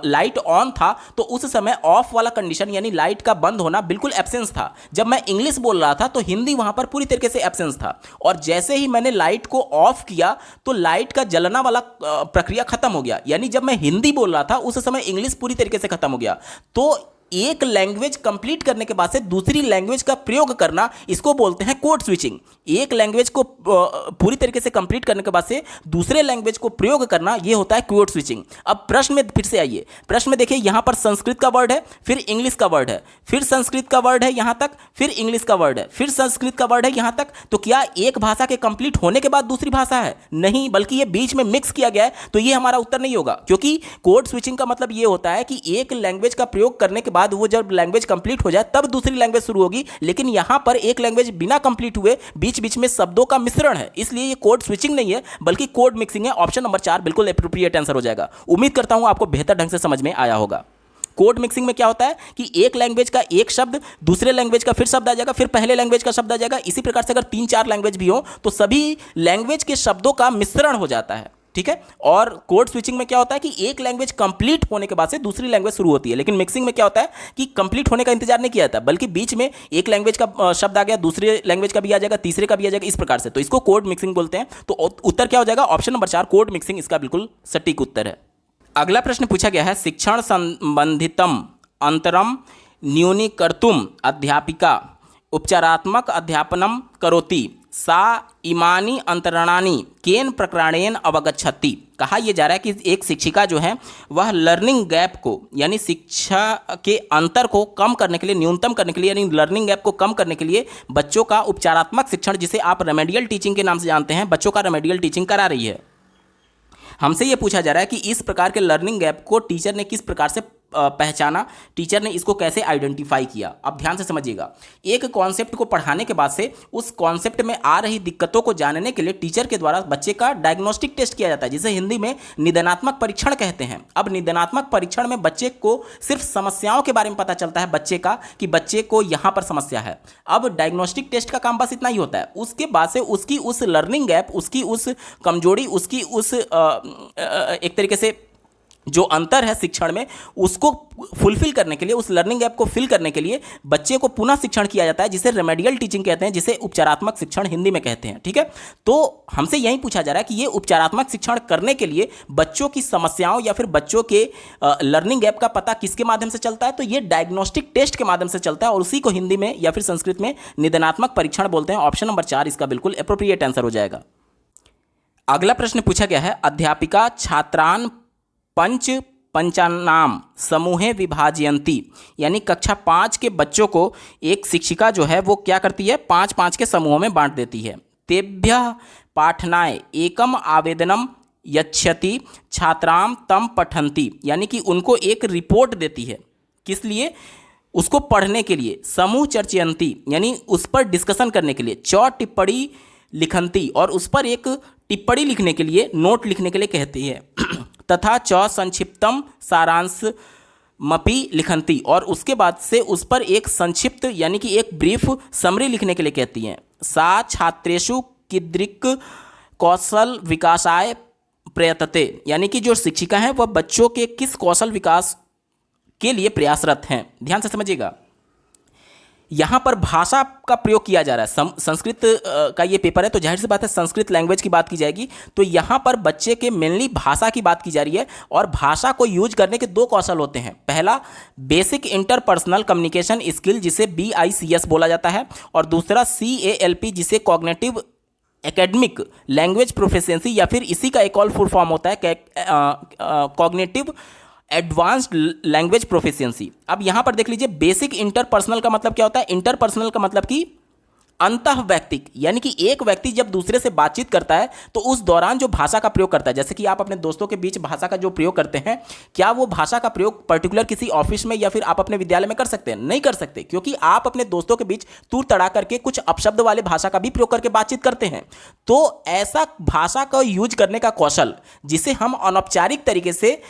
लाइट ऑन था तो उस समय ऑफ वाला कंडीशन, यानी लाइट का बंद होना बिल्कुल एब्सेंस था। जब मैं इंग्लिश बोल रहा था तो हिंदी वहां पर पूरी तरीके से एब्सेंस था, और जैसे ही मैंने लाइट को ऑफ किया तो लाइट का जलना वाला प्रक्रिया खत्म हो गया। यानी जब मैं हिंदी बोल रहा था उस समय इंग्लिश पूरी तरीके से खत्म हो गया। तो एक लैंग्वेज कंप्लीट करने के बाद से दूसरी लैंग्वेज का प्रयोग करना, इसको बोलते हैं कोड स्विचिंग। एक लैंग्वेज को पूरी तरीके से कंप्लीट करने के बाद से दूसरे लैंग्वेज को प्रयोग करना, यह होता है कोड स्विचिंग। अब प्रश्न में फिर से आइए, प्रश्न में देखिए यहां पर संस्कृत का वर्ड है, फिर इंग्लिश का वर्ड है, फिर संस्कृत का वर्ड है यहां तक, फिर इंग्लिश का वर्ड है, फिर संस्कृत का वर्ड है यहां तक। तो क्या एक भाषा के कंप्लीट होने के बाद दूसरी भाषा है? नहीं, बल्कि ये बीच में मिक्स किया गया है। तो ये हमारा उत्तर नहीं होगा, क्योंकि कोड स्विचिंग का मतलब ये होता है कि एक लैंग्वेज का प्रयोग करने के बाद वो जब लैंग्वेज कंप्लीट हो जाए तब दूसरी लैंग्वेज शुरू होगी। लेकिन यहां पर एक लैंग्वेज बिना कंप्लीट हुए बीच बीच में शब्दों का मिश्रण है, इसलिए ये कोड स्विचिंग नहीं है बल्कि कोड मिक्सिंग है। ऑप्शन नंबर 4 बिल्कुल एप्रोप्रिएट आंसर हो जाएगा। उम्मीद करता हूं आपको बेहतर ढंग से समझ में आया होगा। कोड मिक्सिंग में क्या होता है कि एक लैंग्वेज का एक शब्द दूसरे लैंग्वेज का फिर शब्द आ जाएगा, फिर पहले लैंग्वेज का शब्द आ जाएगा। इसी प्रकार से अगर 3-4 लैंग्वेज भी हो तो सभी लैंग्वेज के शब्दों का मिश्रण हो जाता है, ठीक है। और कोड स्विचिंग में क्या होता है कि एक लैंग्वेज कंप्लीट होने के बाद से दूसरी लैंग्वेज शुरू होती है। लेकिन मिक्सिंग में क्या होता है कि कंप्लीट होने का इंतजार नहीं किया जाता, बल्कि बीच में एक लैंग्वेज का शब्द आ गया, दूसरे लैंग्वेज का भी आ जाएगा, तीसरे का भी आ जाएगा, इस प्रकार से। तो इसको कोड मिक्सिंग बोलते हैं। तो उत्तर क्या हो जाएगा? ऑप्शन नंबर 4 कोड मिक्सिंग इसका बिल्कुल सटीक उत्तर है। अगला प्रश्न पूछा गया है, शिक्षण संबंधितम अंतरम न्यूनीकर्तुम अध्यापिका उपचारात्मक अध्यापनम करोति सा इमानी अंतरणानि केन प्रकरणेन अवगच्छति। कहा यह जा रहा है कि एक शिक्षिका जो है वह लर्निंग गैप को, यानी शिक्षा के अंतर को कम करने के लिए, न्यूनतम करने के लिए, यानी लर्निंग गैप को कम करने के लिए बच्चों का उपचारात्मक शिक्षण, जिसे आप रेमेडियल टीचिंग के नाम से जानते हैं, बच्चों का रेमेडियल टीचिंग करा रही है। हमसे यह पूछा जा रहा है कि इस प्रकार के लर्निंग गैप को टीचर ने किस प्रकार से पहचाना, टीचर ने इसको कैसे आइडेंटिफाई किया। अब ध्यान से समझिएगा, एक कॉन्सेप्ट को पढ़ाने के बाद से उस कॉन्सेप्ट में आ रही दिक्कतों को जानने के लिए टीचर के द्वारा बच्चे का डायग्नोस्टिक टेस्ट किया जाता है, जिसे हिंदी में निदानात्मक परीक्षण कहते हैं। अब निदानात्मक परीक्षण में बच्चे को सिर्फ समस्याओं के बारे में पता चलता है बच्चे का, कि बच्चे को यहाँ पर समस्या है। अब डायग्नोस्टिक टेस्ट का काम बस इतना ही होता है। उसके बाद से उसकी उस लर्निंग गैप, उसकी उस कमजोरी, उसकी उस एक तरीके से जो अंतर है शिक्षण में, उसको फुलफिल करने के लिए, उस लर्निंग गैप को फिल करने के लिए बच्चे को पुनः शिक्षण किया जाता है, जिसे रेमेडियल टीचिंग कहते हैं, जिसे उपचारात्मक शिक्षण हिंदी में कहते हैं, ठीक है। तो हमसे यही पूछा जा रहा है कि ये उपचारात्मक शिक्षण करने के लिए बच्चों की समस्याओं या फिर बच्चों के लर्निंग गैप का पता किसके माध्यम से चलता है? तो ये डायग्नोस्टिक टेस्ट के माध्यम से चलता है, और उसी को हिंदी में या फिर संस्कृत में निदानात्मक परीक्षण बोलते हैं। ऑप्शन नंबर 4 इसका बिल्कुल एप्रोप्रिएट आंसर हो जाएगा। अगला प्रश्न पूछा गया है, अध्यापिका छात्रान पंचानाम समूहे विभाजयंती, यानी कक्षा 5 के बच्चों को एक शिक्षिका जो है वो क्या करती है, 5-5 के समूहों में बांट देती है। तेभ्यः पाठनाय एकम आवेदनम यच्छति छात्राम तम पठन्ति, यानी कि उनको एक रिपोर्ट देती है, किस लिए? उसको पढ़ने के लिए। समूह चर्चयंती, यानी उस पर डिस्कशन करने के लिए। चौ टिप्पणी लिखंती, और उस पर एक टिप्पणी लिखने के लिए, नोट लिखने के लिए कहती है। तथा च संक्षिप्तम सारांश मपि लिखंती, और उसके बाद से उस पर एक संक्षिप्त यानी कि एक ब्रीफ समरी लिखने के लिए कहती हैं। सा छात्रेषु कीदृक् कौशल विकासाय प्रयतते, यानी कि जो शिक्षिका हैं वह बच्चों के किस कौशल विकास के लिए प्रयासरत हैं। ध्यान से समझिएगा, यहाँ पर भाषा का प्रयोग किया जा रहा है। संस्कृत का ये पेपर है, तो जाहिर सी बात है संस्कृत लैंग्वेज की बात की जाएगी। तो यहाँ पर बच्चे के मेनली भाषा की बात की जा रही है, और भाषा को यूज करने के 2 कौशल होते हैं। पहला बेसिक इंटरपर्सनल कम्युनिकेशन स्किल, जिसे BICS बोला जाता है, और दूसरा CALP, जिसे कॉग्निटिव एकेडमिक लैंग्वेज प्रोफिशिएंसी, या फिर इसी का एक और फुल फॉर्म होता है कॉग्निटिव एडवांस्ड लैंग्वेज प्रोफिशिएंसी। अब यहाँ पर देख लीजिए, बेसिक इंटरपर्सनल का मतलब क्या होता है? इंटरपर्सनल का मतलब कि अंतः वैयक्तिक, यानी कि एक व्यक्ति जब दूसरे से बातचीत करता है तो उस दौरान जो भाषा का प्रयोग करता है, जैसे कि आप अपने दोस्तों के बीच भाषा का जो प्रयोग करते हैं, क्या वो भाषा का प्रयोग पर्टिकुलर किसी ऑफिस में या फिर आप अपने विद्यालय में कर सकते हैं? नहीं कर सकते, क्योंकि आप अपने दोस्तों के बीच तूर तड़ा करके कुछ अपशब्द वाले भाषा का भी प्रयोग करके बातचीत करते हैं। तो ऐसा भाषा का यूज करने का कौशल, जिसे हम अनौपचारिक तरीके से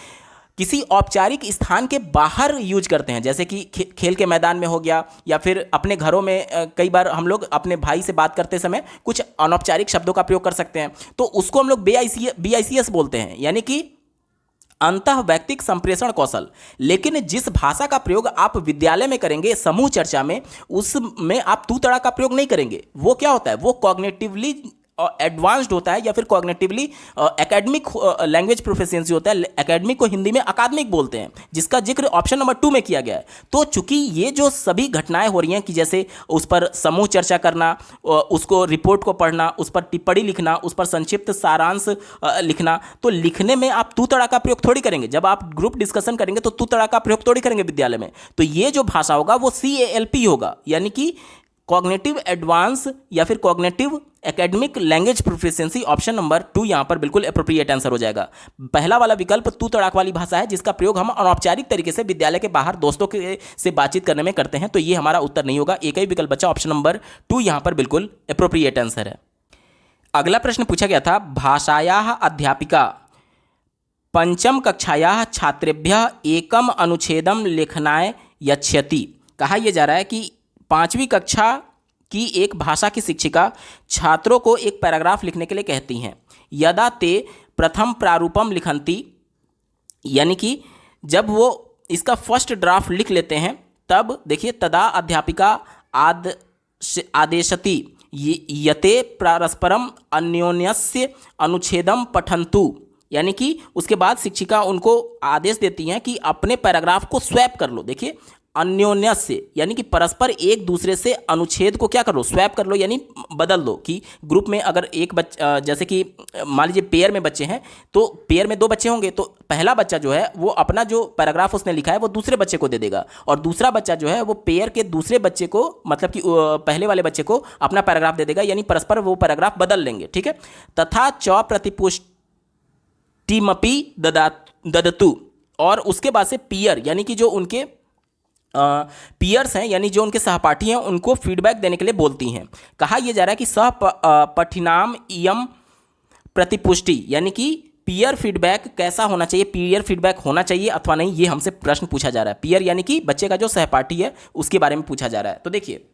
किसी औपचारिक स्थान के बाहर यूज करते हैं, जैसे कि खेल के मैदान में हो गया, या फिर अपने घरों में कई बार हम लोग अपने भाई से बात करते समय कुछ अनौपचारिक शब्दों का प्रयोग कर सकते हैं, तो उसको हम लोग BICS बोलते हैं, यानी कि अंतः वैयक्तिक संप्रेषण कौशल। लेकिन जिस भाषा का प्रयोग आप विद्यालय में करेंगे समूह चर्चा में, उसमें आप तू तड़ा का प्रयोग नहीं करेंगे। वो क्या होता है? वो कॉग्निटिवली एडवांस्ड होता है या फिर कॉग्निटिवली एकेडमिक लैंग्वेज प्रोफिशिएंसी होता है। एकेडमिक को हिंदी में अकादमिक बोलते हैं, जिसका जिक्र ऑप्शन नंबर 2 में किया गया है। तो चूंकि ये जो सभी घटनाएं हो रही हैं कि जैसे उस पर समूह चर्चा करना, उसको रिपोर्ट को पढ़ना, उस पर टिप्पणी लिखना, उस पर संक्षिप्त सारांश लिखना, तो लिखने में आप तू तड़ा का प्रयोग थोड़ी करेंगे। जब आप ग्रुप डिस्कशन करेंगे तो तू तड़ा का प्रयोग थोड़ी करेंगे विद्यालय में। तो ये जो भाषा होगा वो CALP होगा, यानी कि कॉग्निटिव एडवांस या फिर cognitive academic language proficiency. Option number 2 यहां पर बिल्कुल एप्रोप्रिएट आंसर हो जाएगा। पहला वाला विकल्प तू तड़ाक वाली भाषा है, जिसका प्रयोग हम अनौपचारिक तरीके से विद्यालय के बाहर दोस्तों के से बातचीत करने में करते हैं। तो ये हमारा उत्तर नहीं होगा, एक ही विकल्प बचा, ऑप्शन नंबर 2 यहां पर बिल्कुल एप्रोप्रिएट आंसर है। अगला प्रश्न पूछा गया था, भाषायाः अध्यापिका पंचम कक्षायाः छात्रेभ्यः एकम अनुच्छेदम लेखनाय यच्छति। कहा यह जा रहा है कि 5वीं कक्षा की एक भाषा की शिक्षिका छात्रों को एक पैराग्राफ लिखने के लिए कहती हैं। यदा ते प्रथम प्रारूपम लिखन्ति, यानी कि जब वो इसका फर्स्ट ड्राफ्ट लिख लेते हैं तब देखिए, तदा अध्यापिका आदेशति यते परस्परम अन्योन्यस्य अनुच्छेदम पठन्तु, यानी कि उसके बाद शिक्षिका उनको आदेश देती हैं कि अपने पैराग्राफ को स्वैप कर लो। देखिए, अन्योन्य से यानी कि परस्पर एक दूसरे से अनुच्छेद को क्या कर लो, स्वैप कर लो, यानी बदल दो। कि ग्रुप में अगर एक जैसे कि मान लीजिए पेयर में बच्चे हैं, तो पेयर में 2 बच्चे होंगे, तो पहला बच्चा जो है वो अपना जो पैराग्राफ उसने लिखा है वो दूसरे बच्चे को दे देगा, और दूसरा बच्चा जो है वो पेयर के दूसरे बच्चे को, मतलब कि पहले वाले बच्चे को अपना पैराग्राफ दे देगा, यानी परस्पर वो पैराग्राफ बदल लेंगे। ठीक है। तथा च प्रतिपुष्टिमपि ददतु, और उसके बाद से पियर यानी कि जो उनके पियर्स हैं, यानी जो उनके सहपाठी हैं, उनको फीडबैक देने के लिए बोलती हैं। कहा यह जा रहा है कि सह पठिनाम इयम प्रतिपुष्टि, यानी कि पीयर फीडबैक कैसा होना चाहिए, पीयर फीडबैक होना चाहिए अथवा नहीं, ये हमसे प्रश्न पूछा जा रहा है। पीयर यानी कि बच्चे का जो सहपाठी है उसके बारे में पूछा जा रहा है। तो देखिए,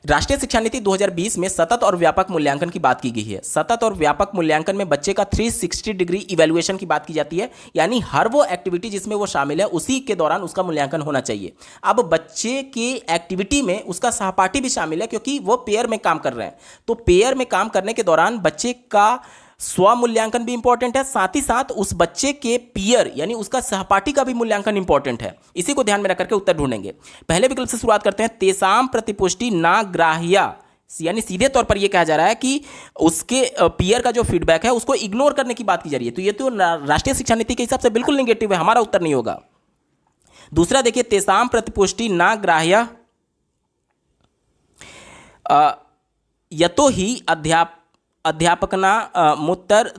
राष्ट्रीय शिक्षा नीति 2020 में सतत और व्यापक मूल्यांकन की बात की गई है। सतत और व्यापक मूल्यांकन में बच्चे का 360 डिग्री इवैल्यूएशन की बात की जाती है, यानी हर वो एक्टिविटी जिसमें वो शामिल है उसी के दौरान उसका मूल्यांकन होना चाहिए। अब बच्चे की एक्टिविटी में उसका सहपाठी भी शामिल है, क्योंकि वो पेयर में काम कर रहे हैं। तो पेयर में काम करने के दौरान बच्चे का स्व मूल्यांकन भी इंपॉर्टेंट है, साथ ही साथ उस बच्चे के पीयर यानी उसका सहपाठी का भी मूल्यांकन इंपॉर्टेंट है। इसी को ध्यान में रख करके उत्तर ढूंढेंगे। पहले विकल्प से शुरुआत करते हैं, तेसाम प्रतिपुष्टि ना ग्राह्या, यानी सीधे तौर पर यह कहा जा रहा है कि उसके पीयर का जो फीडबैक है उसको इग्नोर करने की बात की जा रही है। तो ये तो राष्ट्रीय शिक्षा नीति के हिसाब से बिल्कुल निगेटिव है, हमारा उत्तर नहीं होगा। दूसरा देखिए, तेसाम प्रतिपुष्टि ना ग्राह्या यतो ही अध्यापकना मुत्तर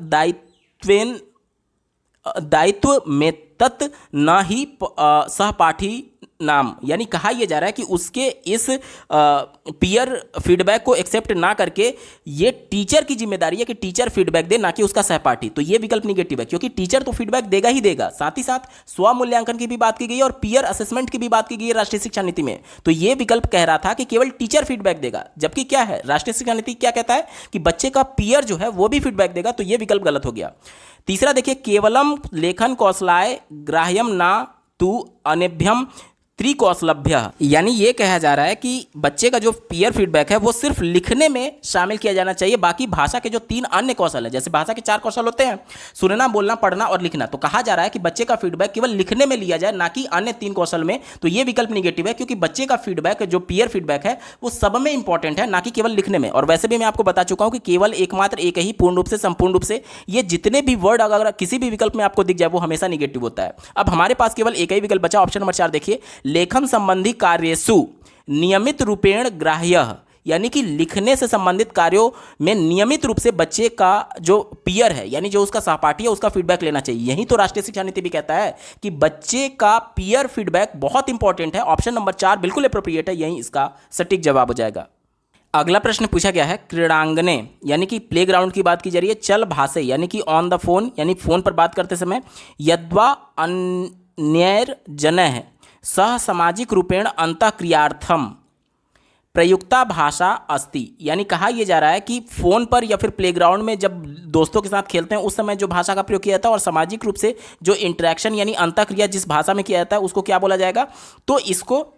दायित्व में तत् न ही सहपाठी नाम, यानी कहा यह जा रहा है कि उसके इस पीयर फीडबैक को एक्सेप्ट ना करके ये टीचर की जिम्मेदारी है कि टीचर फीडबैक दे, ना कि उसका सहपाठी। तो ये विकल्प निगेटिव है, क्योंकि टीचर तो फीडबैक देगा ही देगा। साथ ही साथ स्व मूल्यांकन की भी बात की गई है और पीयर असेसमेंट की भी बात की गई है राष्ट्रीय शिक्षा नीति में। तो ये विकल्प कह रहा था कि केवल टीचर फीडबैक देगा, जबकि क्या है, राष्ट्रीय शिक्षा नीति क्या कहता है कि बच्चे का पीयर जो है वो भी फीडबैक देगा। तो ये विकल्प गलत हो गया। तीसरा देखिए, केवलम लेखन कौशलाय ग्राह्यम ना तु अनेभ्यम त्रिकौशलभ्य, यानी ये कहा जा रहा है कि बच्चे का जो पीयर फीडबैक है वो सिर्फ लिखने में शामिल किया जाना चाहिए, बाकी भाषा के जो 3 अन्य कौशल है, जैसे भाषा के 4 कौशल होते हैं, सुनना, बोलना, पढ़ना और लिखना, तो कहा जा रहा है कि बच्चे का फीडबैक केवल लिखने में लिया जाए, ना कि अन्य 3 कौशल में। तो ये विकल्प निगेटिव है, क्योंकि बच्चे का फीडबैक जो पीयर फीडबैक है वो सब में इंपॉर्टेंट है, ना कि केवल लिखने में। और वैसे भी मैं आपको बता चुका हूं कि केवल एकमात्र एक ही पूर्ण रूप से, संपूर्ण रूप से, ये जितने भी वर्ड अगर किसी भी विकल्प में आपको दिख जाए वो हमेशा निगेटिव होता है। अब हमारे पास केवल एक ही विकल्प बचा, ऑप्शन नंबर 4 देखिए, लेखन संबंधी कार्येषु नियमित रूपेण ग्राह्य, यानी कि लिखने से संबंधित कार्यों में नियमित रूप से बच्चे का जो पीयर है यानी जो उसका सहपाठी है उसका फीडबैक लेना चाहिए। यही तो राष्ट्रीय शिक्षा नीति भी कहता है कि बच्चे का पीयर फीडबैक बहुत इंपॉर्टेंट है। ऑप्शन नंबर 4 बिल्कुल एप्रोप्रिएट है, यही इसका सटीक जवाब हो जाएगा। अगला प्रश्न पूछा गया है, क्रीड़ांगने यानी कि प्लेग्राउंड की बात की जा रही है, चल भाषे यानी कि ऑन द फोन यानी फोन पर बात करते समय, यद्वा अन्यैर्जनैः सह सामाजिक रूपेण अंतःक्रियार्थम प्रयुक्ता भाषा अस्ति, यानी कहा यह जा रहा है कि फोन पर या फिर प्लेग्राउंड में जब दोस्तों के साथ खेलते हैं उस समय जो भाषा का प्रयोग किया जाता है और सामाजिक रूप से जो इंटरेक्शन यानी अंतःक्रिया जिस भाषा में किया जाता है उसको क्या बोला जाएगा। तो इसको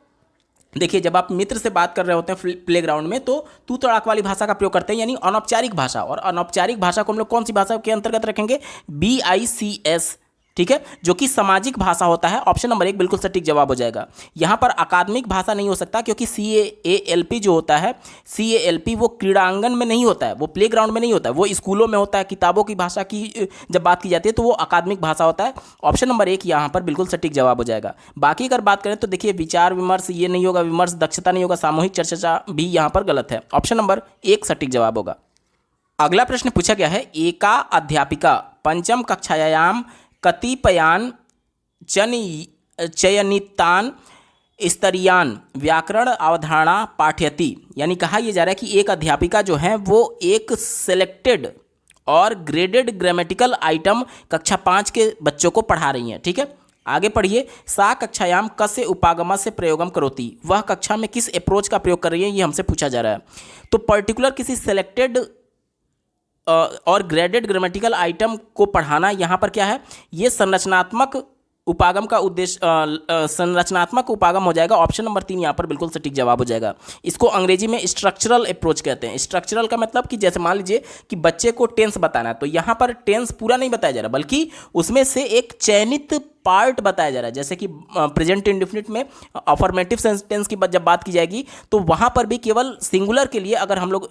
देखिए, जब आप मित्र से बात कर रहे होते हैं प्लेग्राउंड में, तो तू तड़ाक वाली भाषा का प्रयोग करते हैं, यानी अनौपचारिक भाषा। और अनौपचारिक भाषा को हम लोग कौन सी भाषा के अंतर्गत रखेंगे? BICS, ठीक है, जो कि सामाजिक भाषा होता है। ऑप्शन नंबर 1 बिल्कुल सटीक जवाब हो जाएगा। यहाँ पर अकादमिक भाषा नहीं हो सकता, क्योंकि CALP जो होता है, CALP वो क्रीड़ांगन में नहीं होता है, वो प्लेग्राउंड में नहीं होता है, वो स्कूलों में होता है। किताबों की भाषा की जब बात की जाती है तो वो अकादमिक भाषा होता है। ऑप्शन नंबर 1 यहाँ पर बिल्कुल सटीक जवाब हो जाएगा। बाकी अगर बात करें तो देखिए, विचार विमर्श ये नहीं होगा, विमर्श दक्षता नहीं होगा, सामूहिक चर्चा भी यहाँ पर गलत है। ऑप्शन नंबर 1 सटीक जवाब होगा। अगला प्रश्न पूछा गया है, एका अध्यापिका पंचम कक्षायाम कतिपयान चयनितान स्तरीयान व्याकरण अवधारणा पाठयति। यानी कहा यह जा रहा है कि एक अध्यापिका जो है वो एक सिलेक्टेड और ग्रेडेड ग्रामेटिकल आइटम कक्षा 5 के बच्चों को पढ़ा रही हैं। ठीक है, आगे पढ़िए। सा कक्षायाम कस्य उपागम से प्रयोगम करोति। वह कक्षा में किस अप्रोच का प्रयोग कर रही है, ये हमसे पूछा जा रहा है। तो पर्टिकुलर किसी सिलेक्टेड और ग्रेडेड ग्रामेटिकल आइटम को पढ़ाना यहाँ पर क्या है, ये संरचनात्मक उपागम का उद्देश्य, संरचनात्मक उपागम हो जाएगा। ऑप्शन नंबर 3 यहाँ पर बिल्कुल सटीक जवाब हो जाएगा। इसको अंग्रेजी में स्ट्रक्चरल अप्रोच कहते हैं। स्ट्रक्चरल का मतलब कि जैसे मान लीजिए कि बच्चे को टेंस बताना है, तो यहाँ पर टेंस पूरा नहीं बताया जा रहा, बल्कि उसमें से एक चयनित पार्ट बताया जा रहा है। जैसे कि प्रेजेंट इंडेफिनिट में अफर्मेटिव सेंटेंस की जब बात की जाएगी, तो वहाँ पर भी केवल सिंगुलर के लिए अगर हम लोग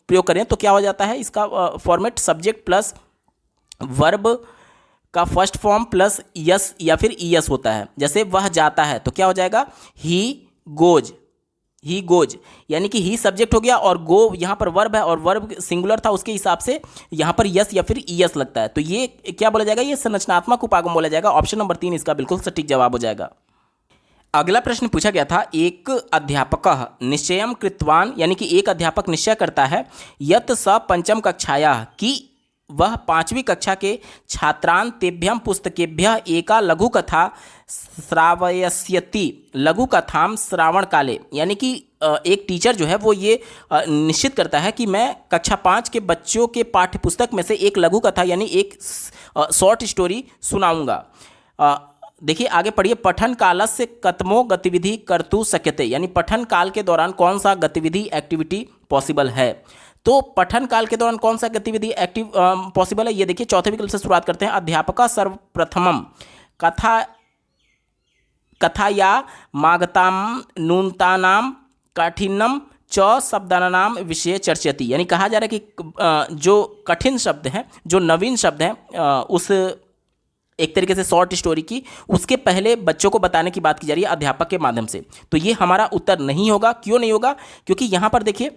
प्रयोग करें तो क्या हो जाता है, इसका फॉर्मेट सब्जेक्ट प्लस वर्ब का फर्स्ट फॉर्म प्लस यस या फिर ईएस होता है। जैसे वह जाता है तो क्या हो जाएगा, ही गोज, ही गोज, यानी कि ही सब्जेक्ट हो गया और गो यहाँ पर वर्ब है और वर्ब सिंगुलर था, उसके हिसाब से यहाँ पर यस या फिर ईएस लगता है। तो ये क्या बोला जाएगा, ये संरचनात्मक उपागम बोला जाएगा। ऑप्शन नंबर 3 इसका बिल्कुल सटीक जवाब हो जाएगा। अगला प्रश्न पूछा गया था, एक अध्यापकः निश्चयं कृतवान, यानी कि एक अध्यापक निश्चय करता है, यत् स पंचम कक्षायाः, कि वह 5वीं कक्षा के छात्रान् तेभ्यं पुस्तकेभ्यः एका लघु कथा श्रावयस्यति लघु कथाम श्रावण काले। यानी कि एक टीचर जो है वो ये निश्चित करता है कि मैं कक्षा 5 के बच्चों के पाठ्य पुस्तक में से एक लघु कथा यानी एक शॉर्ट स्टोरी सुनाऊंगा। देखिए आगे पढ़िए। पठन कालस्य कतमो गतिविधि कर्तु शक्यते, यानी पठन काल के दौरान कौन सा गतिविधि एक्टिविटी पॉसिबल है। तो पठन काल के दौरान कौन सा गतिविधि एक्टिव पॉसिबल है, ये देखिए चौथे विकल्प से शुरुआत करते हैं। अध्यापका सर्वप्रथमम कथाया मागताम नूनतानाम काठिन्यम च शब्दानाम विषय चर्चयति। यानी कहा जा रहा है कि जो कठिन शब्द हैं, जो नवीन शब्द हैं, उस एक तरीके से शॉर्ट स्टोरी की, उसके पहले बच्चों को बताने की बात की जा रही है अध्यापक के माध्यम से। तो ये हमारा उत्तर नहीं होगा। क्यों नहीं होगा, क्योंकि यहाँ पर देखिए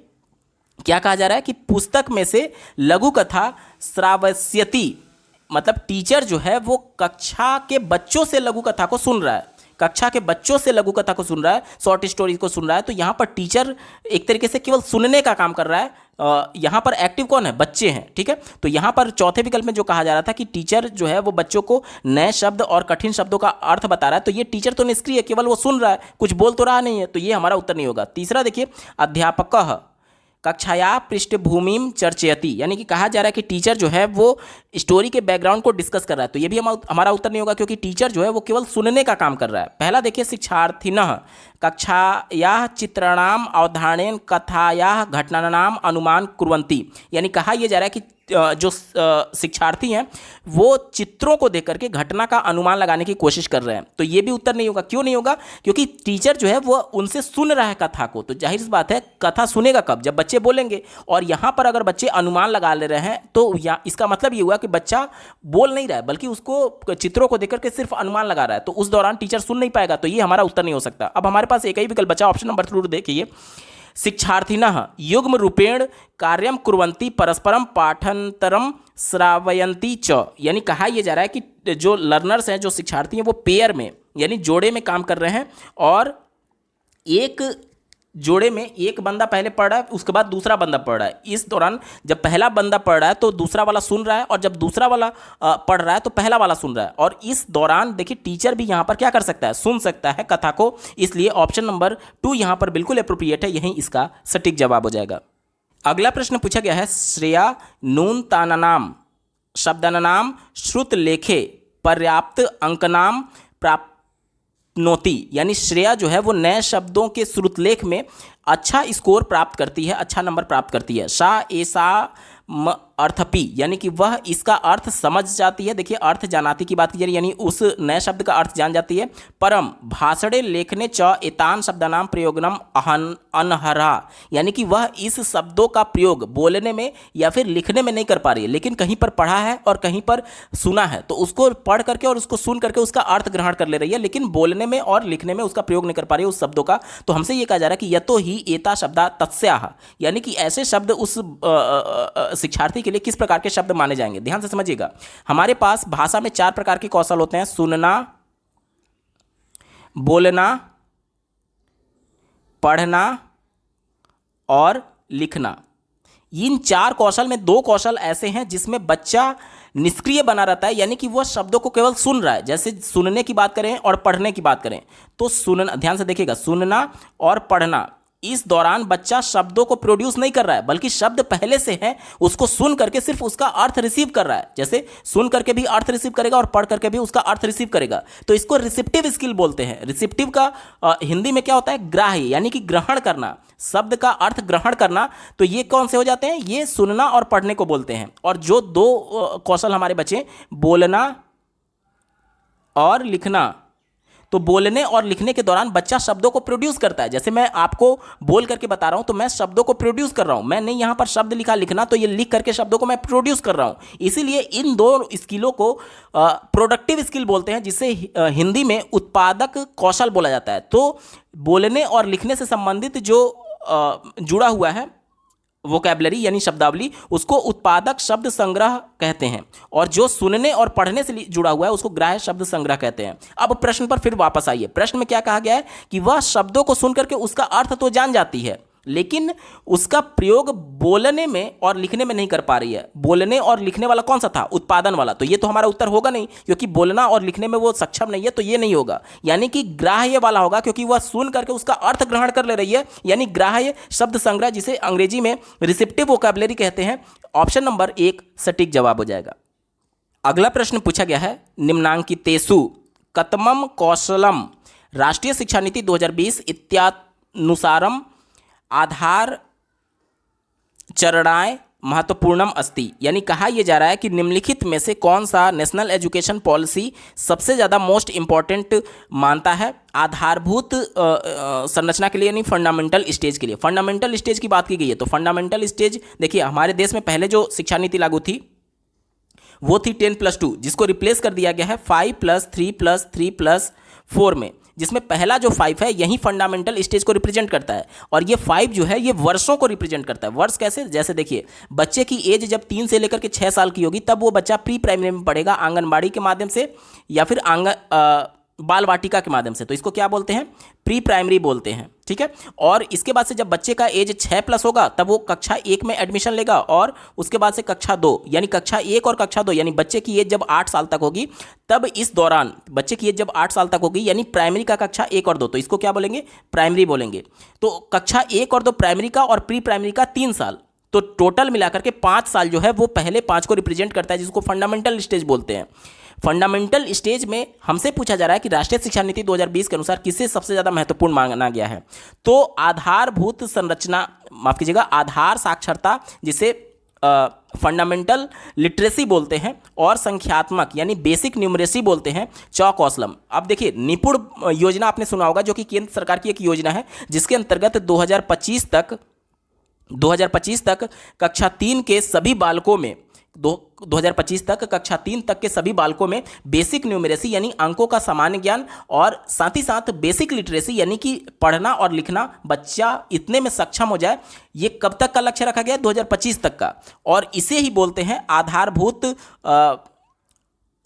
क्या कहा जा रहा है कि पुस्तक में से लघु कथा श्रावस्यति, मतलब टीचर जो है वो कक्षा के बच्चों से लघु कथा को सुन रहा है, कक्षा के बच्चों से लघु कथा को सुन रहा है, शॉर्ट स्टोरी को सुन रहा है। तो यहाँ पर टीचर एक तरीके से केवल सुनने का काम कर रहा है। यहाँ पर एक्टिव कौन है, बच्चे हैं। ठीक है, तो यहाँ पर चौथे विकल्प में जो कहा जा रहा था कि टीचर जो है वो बच्चों को नए शब्द और कठिन शब्दों का अर्थ बता रहा है, तो ये टीचर तो निष्क्रिय है, केवल वो सुन रहा है, कुछ बोल तो रहा नहीं है। तो ये हमारा उत्तर नहीं होगा। तीसरा देखिए, अध्यापकः कक्षाया पृष्ठभूमिम चर्चयति, यानी कि कहा जा रहा है कि टीचर जो है वो स्टोरी के बैकग्राउंड को डिस्कस कर रहा है। तो ये भी हमारा उत्तर नहीं होगा, क्योंकि टीचर जो है वो केवल सुनने का काम कर रहा है। पहला देखिए, शिक्षार्थिनः कक्षायाः चित्राणाम अवधारणेन कथायाः घटनानाम अनुमान कुर्वन्ति, यानी कहा यह जा रहा है कि जो शिक्षार्थी हैं वो चित्रों को देख करके घटना का अनुमान लगाने की कोशिश कर रहे हैं। तो ये भी उत्तर नहीं होगा। क्यों नहीं होगा, क्योंकि टीचर जो है वो उनसे सुन रहा है कथा को। तो जाहिर सी बात है, कथा सुनेगा कब, जब बच्चे बोलेंगे। और यहाँ पर अगर बच्चे अनुमान लगा ले रहे हैं तो इसका मतलब ये हुआ कि बच्चा बोल नहीं रहा है, बल्कि उसको चित्रों को देख करके सिर्फ अनुमान लगा रहा है। तो उस दौरान टीचर सुन नहीं पाएगा। तो ये हमारा उत्तर नहीं हो सकता। अब हमारे पास एक ही विकल्प बचा, ऑप्शन नंबर 3 देखिए। शिक्षार्थिनः युग्म रूपेण कार्यम कुर्वन्ति परस्परम पाठंतरम श्रावयन्ति च, यानी कहा यह जा रहा है कि जो लर्नर्स हैं, जो शिक्षार्थी हैं, वो पेयर में यानी जोड़े में काम कर रहे हैं। और एक जोड़े में एक बंदा पहले पढ़ रहा है, उसके बाद दूसरा बंदा पढ़ रहा है। इस दौरान जब पहला बंदा पढ़ रहा है तो दूसरा वाला सुन रहा है, और जब दूसरा वाला पढ़ रहा है तो पहला वाला सुन रहा है। और इस दौरान देखिए टीचर भी यहाँ पर क्या कर सकता है, सुन सकता है कथा को। इसलिए ऑप्शन नंबर 2 यहाँ पर बिल्कुल अप्रोप्रिएट है, यही इसका सटीक जवाब हो जाएगा। अगला प्रश्न पूछा गया है, श्रेया नूनतानानाम शब्दानाम श्रुत लेखे पर्याप्त अंकनाम नोती यानी श्रेया जो है वो नए शब्दों के श्रुतलेख में अच्छा स्कोर प्राप्त करती है, अच्छा नंबर प्राप्त करती है। सा ऐसा अर्थपी यानी कि वह इसका अर्थ समझ जाती है। देखिए अर्थ जानाती की बात की जा रही है, यानी उस नए शब्द का अर्थ जान जाती है। परम भाषणे लेखने च एतान शब्दानाम प्रयोगनम अनहरा यानी कि वह इस शब्दों का प्रयोग बोलने में या फिर लिखने में नहीं कर पा रही है, लेकिन कहीं पर पढ़ा है और कहीं पर सुना है, तो उसको पढ़ करके और उसको सुन करके उसका अर्थ ग्रहण कर ले रही है, लेकिन बोलने में और लिखने में उसका प्रयोग नहीं कर पा रही है उस शब्दों का। तो हमसे ये कहा जा रहा है कि यतो ही एता शब्दा तस्याह यानी कि ऐसे शब्द उस शिक्षार्थी के लिए किस प्रकार के शब्द माने जाएंगे। ध्यान से समझिएगा, हमारे पास भाषा में 4 प्रकार के कौशल होते हैं, सुनना, बोलना, पढ़ना और लिखना। इन 4 कौशल में 2 कौशल ऐसे हैं जिसमें बच्चा निष्क्रिय बना रहता है, यानी कि वह शब्दों को केवल सुन रहा है। जैसे सुनने की बात करें और पढ़ने की बात करें तो सुनना, ध्यान से देखिएगा, सुनना और पढ़ना, इस दौरान बच्चा शब्दों को प्रोड्यूस नहीं कर रहा है, बल्कि शब्द पहले से है, उसको सुन करके सिर्फ उसका अर्थ रिसीव कर रहा है। जैसे सुन करके भी अर्थ रिसीव करेगा और पढ़ करके भी उसका अर्थ रिसीव करेगा, तो इसको रिसेप्टिव स्किल बोलते हैं। रिसेप्टिव का हिंदी में क्या होता है, ग्राह्य, यानी कि ग्रहण करना, शब्द का अर्थ ग्रहण करना। तो ये कौन से हो जाते हैं, ये सुनना और पढ़ने को बोलते हैं। और जो 2 कौशल हमारे बचे, बोलना और लिखना, तो बोलने और लिखने के दौरान बच्चा शब्दों को प्रोड्यूस करता है। जैसे मैं आपको बोल करके बता रहा हूं तो मैं शब्दों को प्रोड्यूस कर रहा हूं, मैं नहीं यहां पर शब्द लिखा लिखना, तो ये लिख करके शब्दों को मैं प्रोड्यूस कर रहा हूं। इसीलिए इन 2 स्किलों को प्रोडक्टिव स्किल बोलते हैं, जिसे हिंदी में उत्पादक कौशल बोला जाता है। तो बोलने और लिखने से संबंधित जो जुड़ा हुआ है वोकैबुलरी यानी शब्दावली, उसको उत्पादक शब्द संग्रह कहते हैं, और जो सुनने और पढ़ने से जुड़ा हुआ है उसको ग्राह्य शब्द संग्रह कहते हैं। अब प्रश्न पर फिर वापस आइए। प्रश्न में क्या कहा गया है कि वह शब्दों को सुन करके उसका अर्थ तो जान जाती है, लेकिन उसका प्रयोग बोलने में और लिखने में नहीं कर पा रही है। बोलने और लिखने वाला कौन सा था, उत्पादन वाला। तो ये तो हमारा उत्तर होगा नहीं, क्योंकि बोलना और लिखने में वो सक्षम नहीं है, तो ये नहीं होगा। यानी कि ग्राह्य वाला होगा, क्योंकि वह सुन करके उसका अर्थ ग्रहण कर ले रही है, यानी ग्राह्य शब्द संग्रह, जिसे अंग्रेजी में रिसेप्टिव वोकैबुलरी कहते हैं। ऑप्शन नंबर 1 सटीक जवाब हो जाएगा। अगला प्रश्न पूछा गया है, निम्नांकितेषु कतमम कौशलम राष्ट्रीय शिक्षा नीति 2020 इत्यानुसारम आधार चरणाय महत्वपूर्णम अस्ति, यानी कहा यह जा रहा है कि निम्नलिखित में से कौन सा नेशनल एजुकेशन पॉलिसी सबसे ज़्यादा मोस्ट इंपॉर्टेंट मानता है आधारभूत संरचना के लिए, यानी फंडामेंटल स्टेज के लिए। फंडामेंटल स्टेज की बात की गई है, तो फंडामेंटल स्टेज देखिए, हमारे देश में पहले जो शिक्षा नीति लागू थी वो थी 10+2, जिसको रिप्लेस कर दिया गया है 5+3+3+4 में, जिसमें पहला जो 5 है यही फंडामेंटल स्टेज को रिप्रेजेंट करता है। और ये 5 जो है ये वर्षों को रिप्रेजेंट करता है। वर्ष कैसे, जैसे देखिए, बच्चे की एज जब 3 से लेकर के 6 साल की होगी तब वो बच्चा प्री प्राइमरी में पढ़ेगा, आंगनबाड़ी के माध्यम से या फिर बाल वाटिका के माध्यम से, तो इसको क्या बोलते हैं, प्री प्राइमरी बोलते हैं। ठीक है, और इसके बाद से जब बच्चे का एज 6+ होगा तब वो कक्षा 1 में एडमिशन लेगा, और उसके बाद से कक्षा 2, यानी कक्षा 1 और कक्षा 2, यानी बच्चे की एज जब 8 साल तक होगी, तब इस दौरान बच्चे की एज जब 8 साल तक होगी, यानी प्राइमरी का कक्षा 1 और 2, तो इसको क्या बोलेंगे, प्राइमरी बोलेंगे। तो कक्षा 1 और 2 प्राइमरी का और प्री प्राइमरी का 3 साल, तो टोटल मिलाकर के 5 साल जो है वो पहले 5 को रिप्रेजेंट करता है, जिसको फंडामेंटल स्टेज बोलते हैं। फंडामेंटल स्टेज में हमसे पूछा जा रहा है कि राष्ट्रीय शिक्षा नीति 2020 के अनुसार किसे सबसे ज़्यादा महत्वपूर्ण माना गया है, तो आधारभूत संरचना, माफ कीजिएगा, आधार साक्षरता, जिसे फंडामेंटल लिटरेसी बोलते हैं, और संख्यात्मक यानी बेसिक न्यूमरेसी बोलते हैं, कौशलम। अब देखिए, निपुण योजना आपने सुना होगा, जो कि केंद्र सरकार की एक योजना है, जिसके अंतर्गत 2025 तक कक्षा 3 के सभी बालकों में 2025 तक कक्षा 3 तक के सभी बालकों में बेसिक न्यूमरेसी यानी अंकों का सामान्य ज्ञान, और साथ ही साथ बेसिक लिटरेसी यानी कि पढ़ना और लिखना बच्चा इतने में सक्षम हो जाए, ये कब तक का लक्ष्य रखा गया है, 2025 तक का, और इसे ही बोलते हैं आधारभूत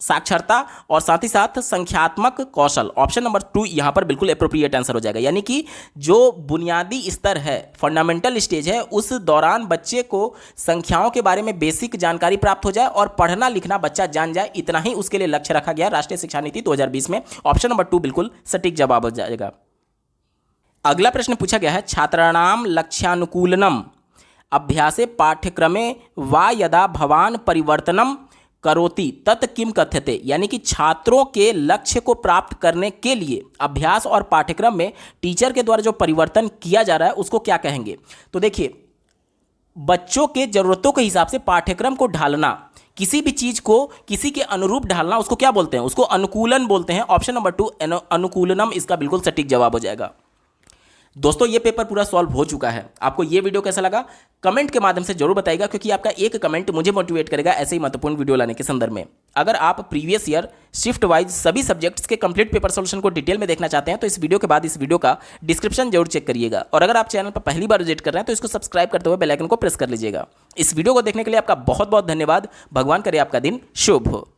साक्षरता और साथ ही साथ संख्यात्मक कौशल। ऑप्शन नंबर 2 यहाँ पर बिल्कुल एप्रोप्रिएट आंसर हो जाएगा, यानी कि जो बुनियादी स्तर है, फंडामेंटल स्टेज है, उस दौरान बच्चे को संख्याओं के बारे में बेसिक जानकारी प्राप्त हो जाए और पढ़ना लिखना बच्चा जान जाए, इतना ही उसके लिए लक्ष्य रखा गया राष्ट्रीय शिक्षा नीति 2020 में। ऑप्शन नंबर 2 बिल्कुल सटीक जवाब हो जाएगा। अगला प्रश्न पूछा गया है, छात्राणाम लक्ष्यानुकूलनम अभ्यासे पाठ्यक्रमे वा यदा भवान परिवर्तनम करोति तत् किम कथ्यते, यानी कि छात्रों के लक्ष्य को प्राप्त करने के लिए अभ्यास और पाठ्यक्रम में टीचर के द्वारा जो परिवर्तन किया जा रहा है उसको क्या कहेंगे। तो देखिए, बच्चों के जरूरतों के हिसाब से पाठ्यक्रम को ढालना, किसी भी चीज को किसी के अनुरूप ढालना, उसको क्या बोलते हैं, उसको अनुकूलन बोलते हैं। ऑप्शन नंबर 2 अनुकूलनम इसका बिल्कुल सटीक जवाब हो जाएगा। दोस्तों ये पेपर पूरा सॉल्व हो चुका है। आपको ये वीडियो कैसा लगा कमेंट के माध्यम से जरूर बताइएगा, क्योंकि आपका एक कमेंट मुझे मोटिवेट करेगा ऐसे ही महत्वपूर्ण वीडियो लाने के संदर्भ में। अगर आप प्रीवियस ईयर शिफ्ट वाइज सभी सब्जेक्ट्स के कंप्लीट पेपर सॉल्यूशन को डिटेल में देखना चाहते हैं तो इस वीडियो के बाद इस वीडियो का डिस्क्रिप्शन जरूर चेक करिएगा। और अगर आप चैनल पर पहली बार विजिट कर रहे हैं तो इसको सब्सक्राइब करते हुए बेल आइकन को प्रेस कर लीजिएगा। इस वीडियो को देखने के लिए आपका बहुत बहुत धन्यवाद। भगवान करे आपका दिन शुभ हो।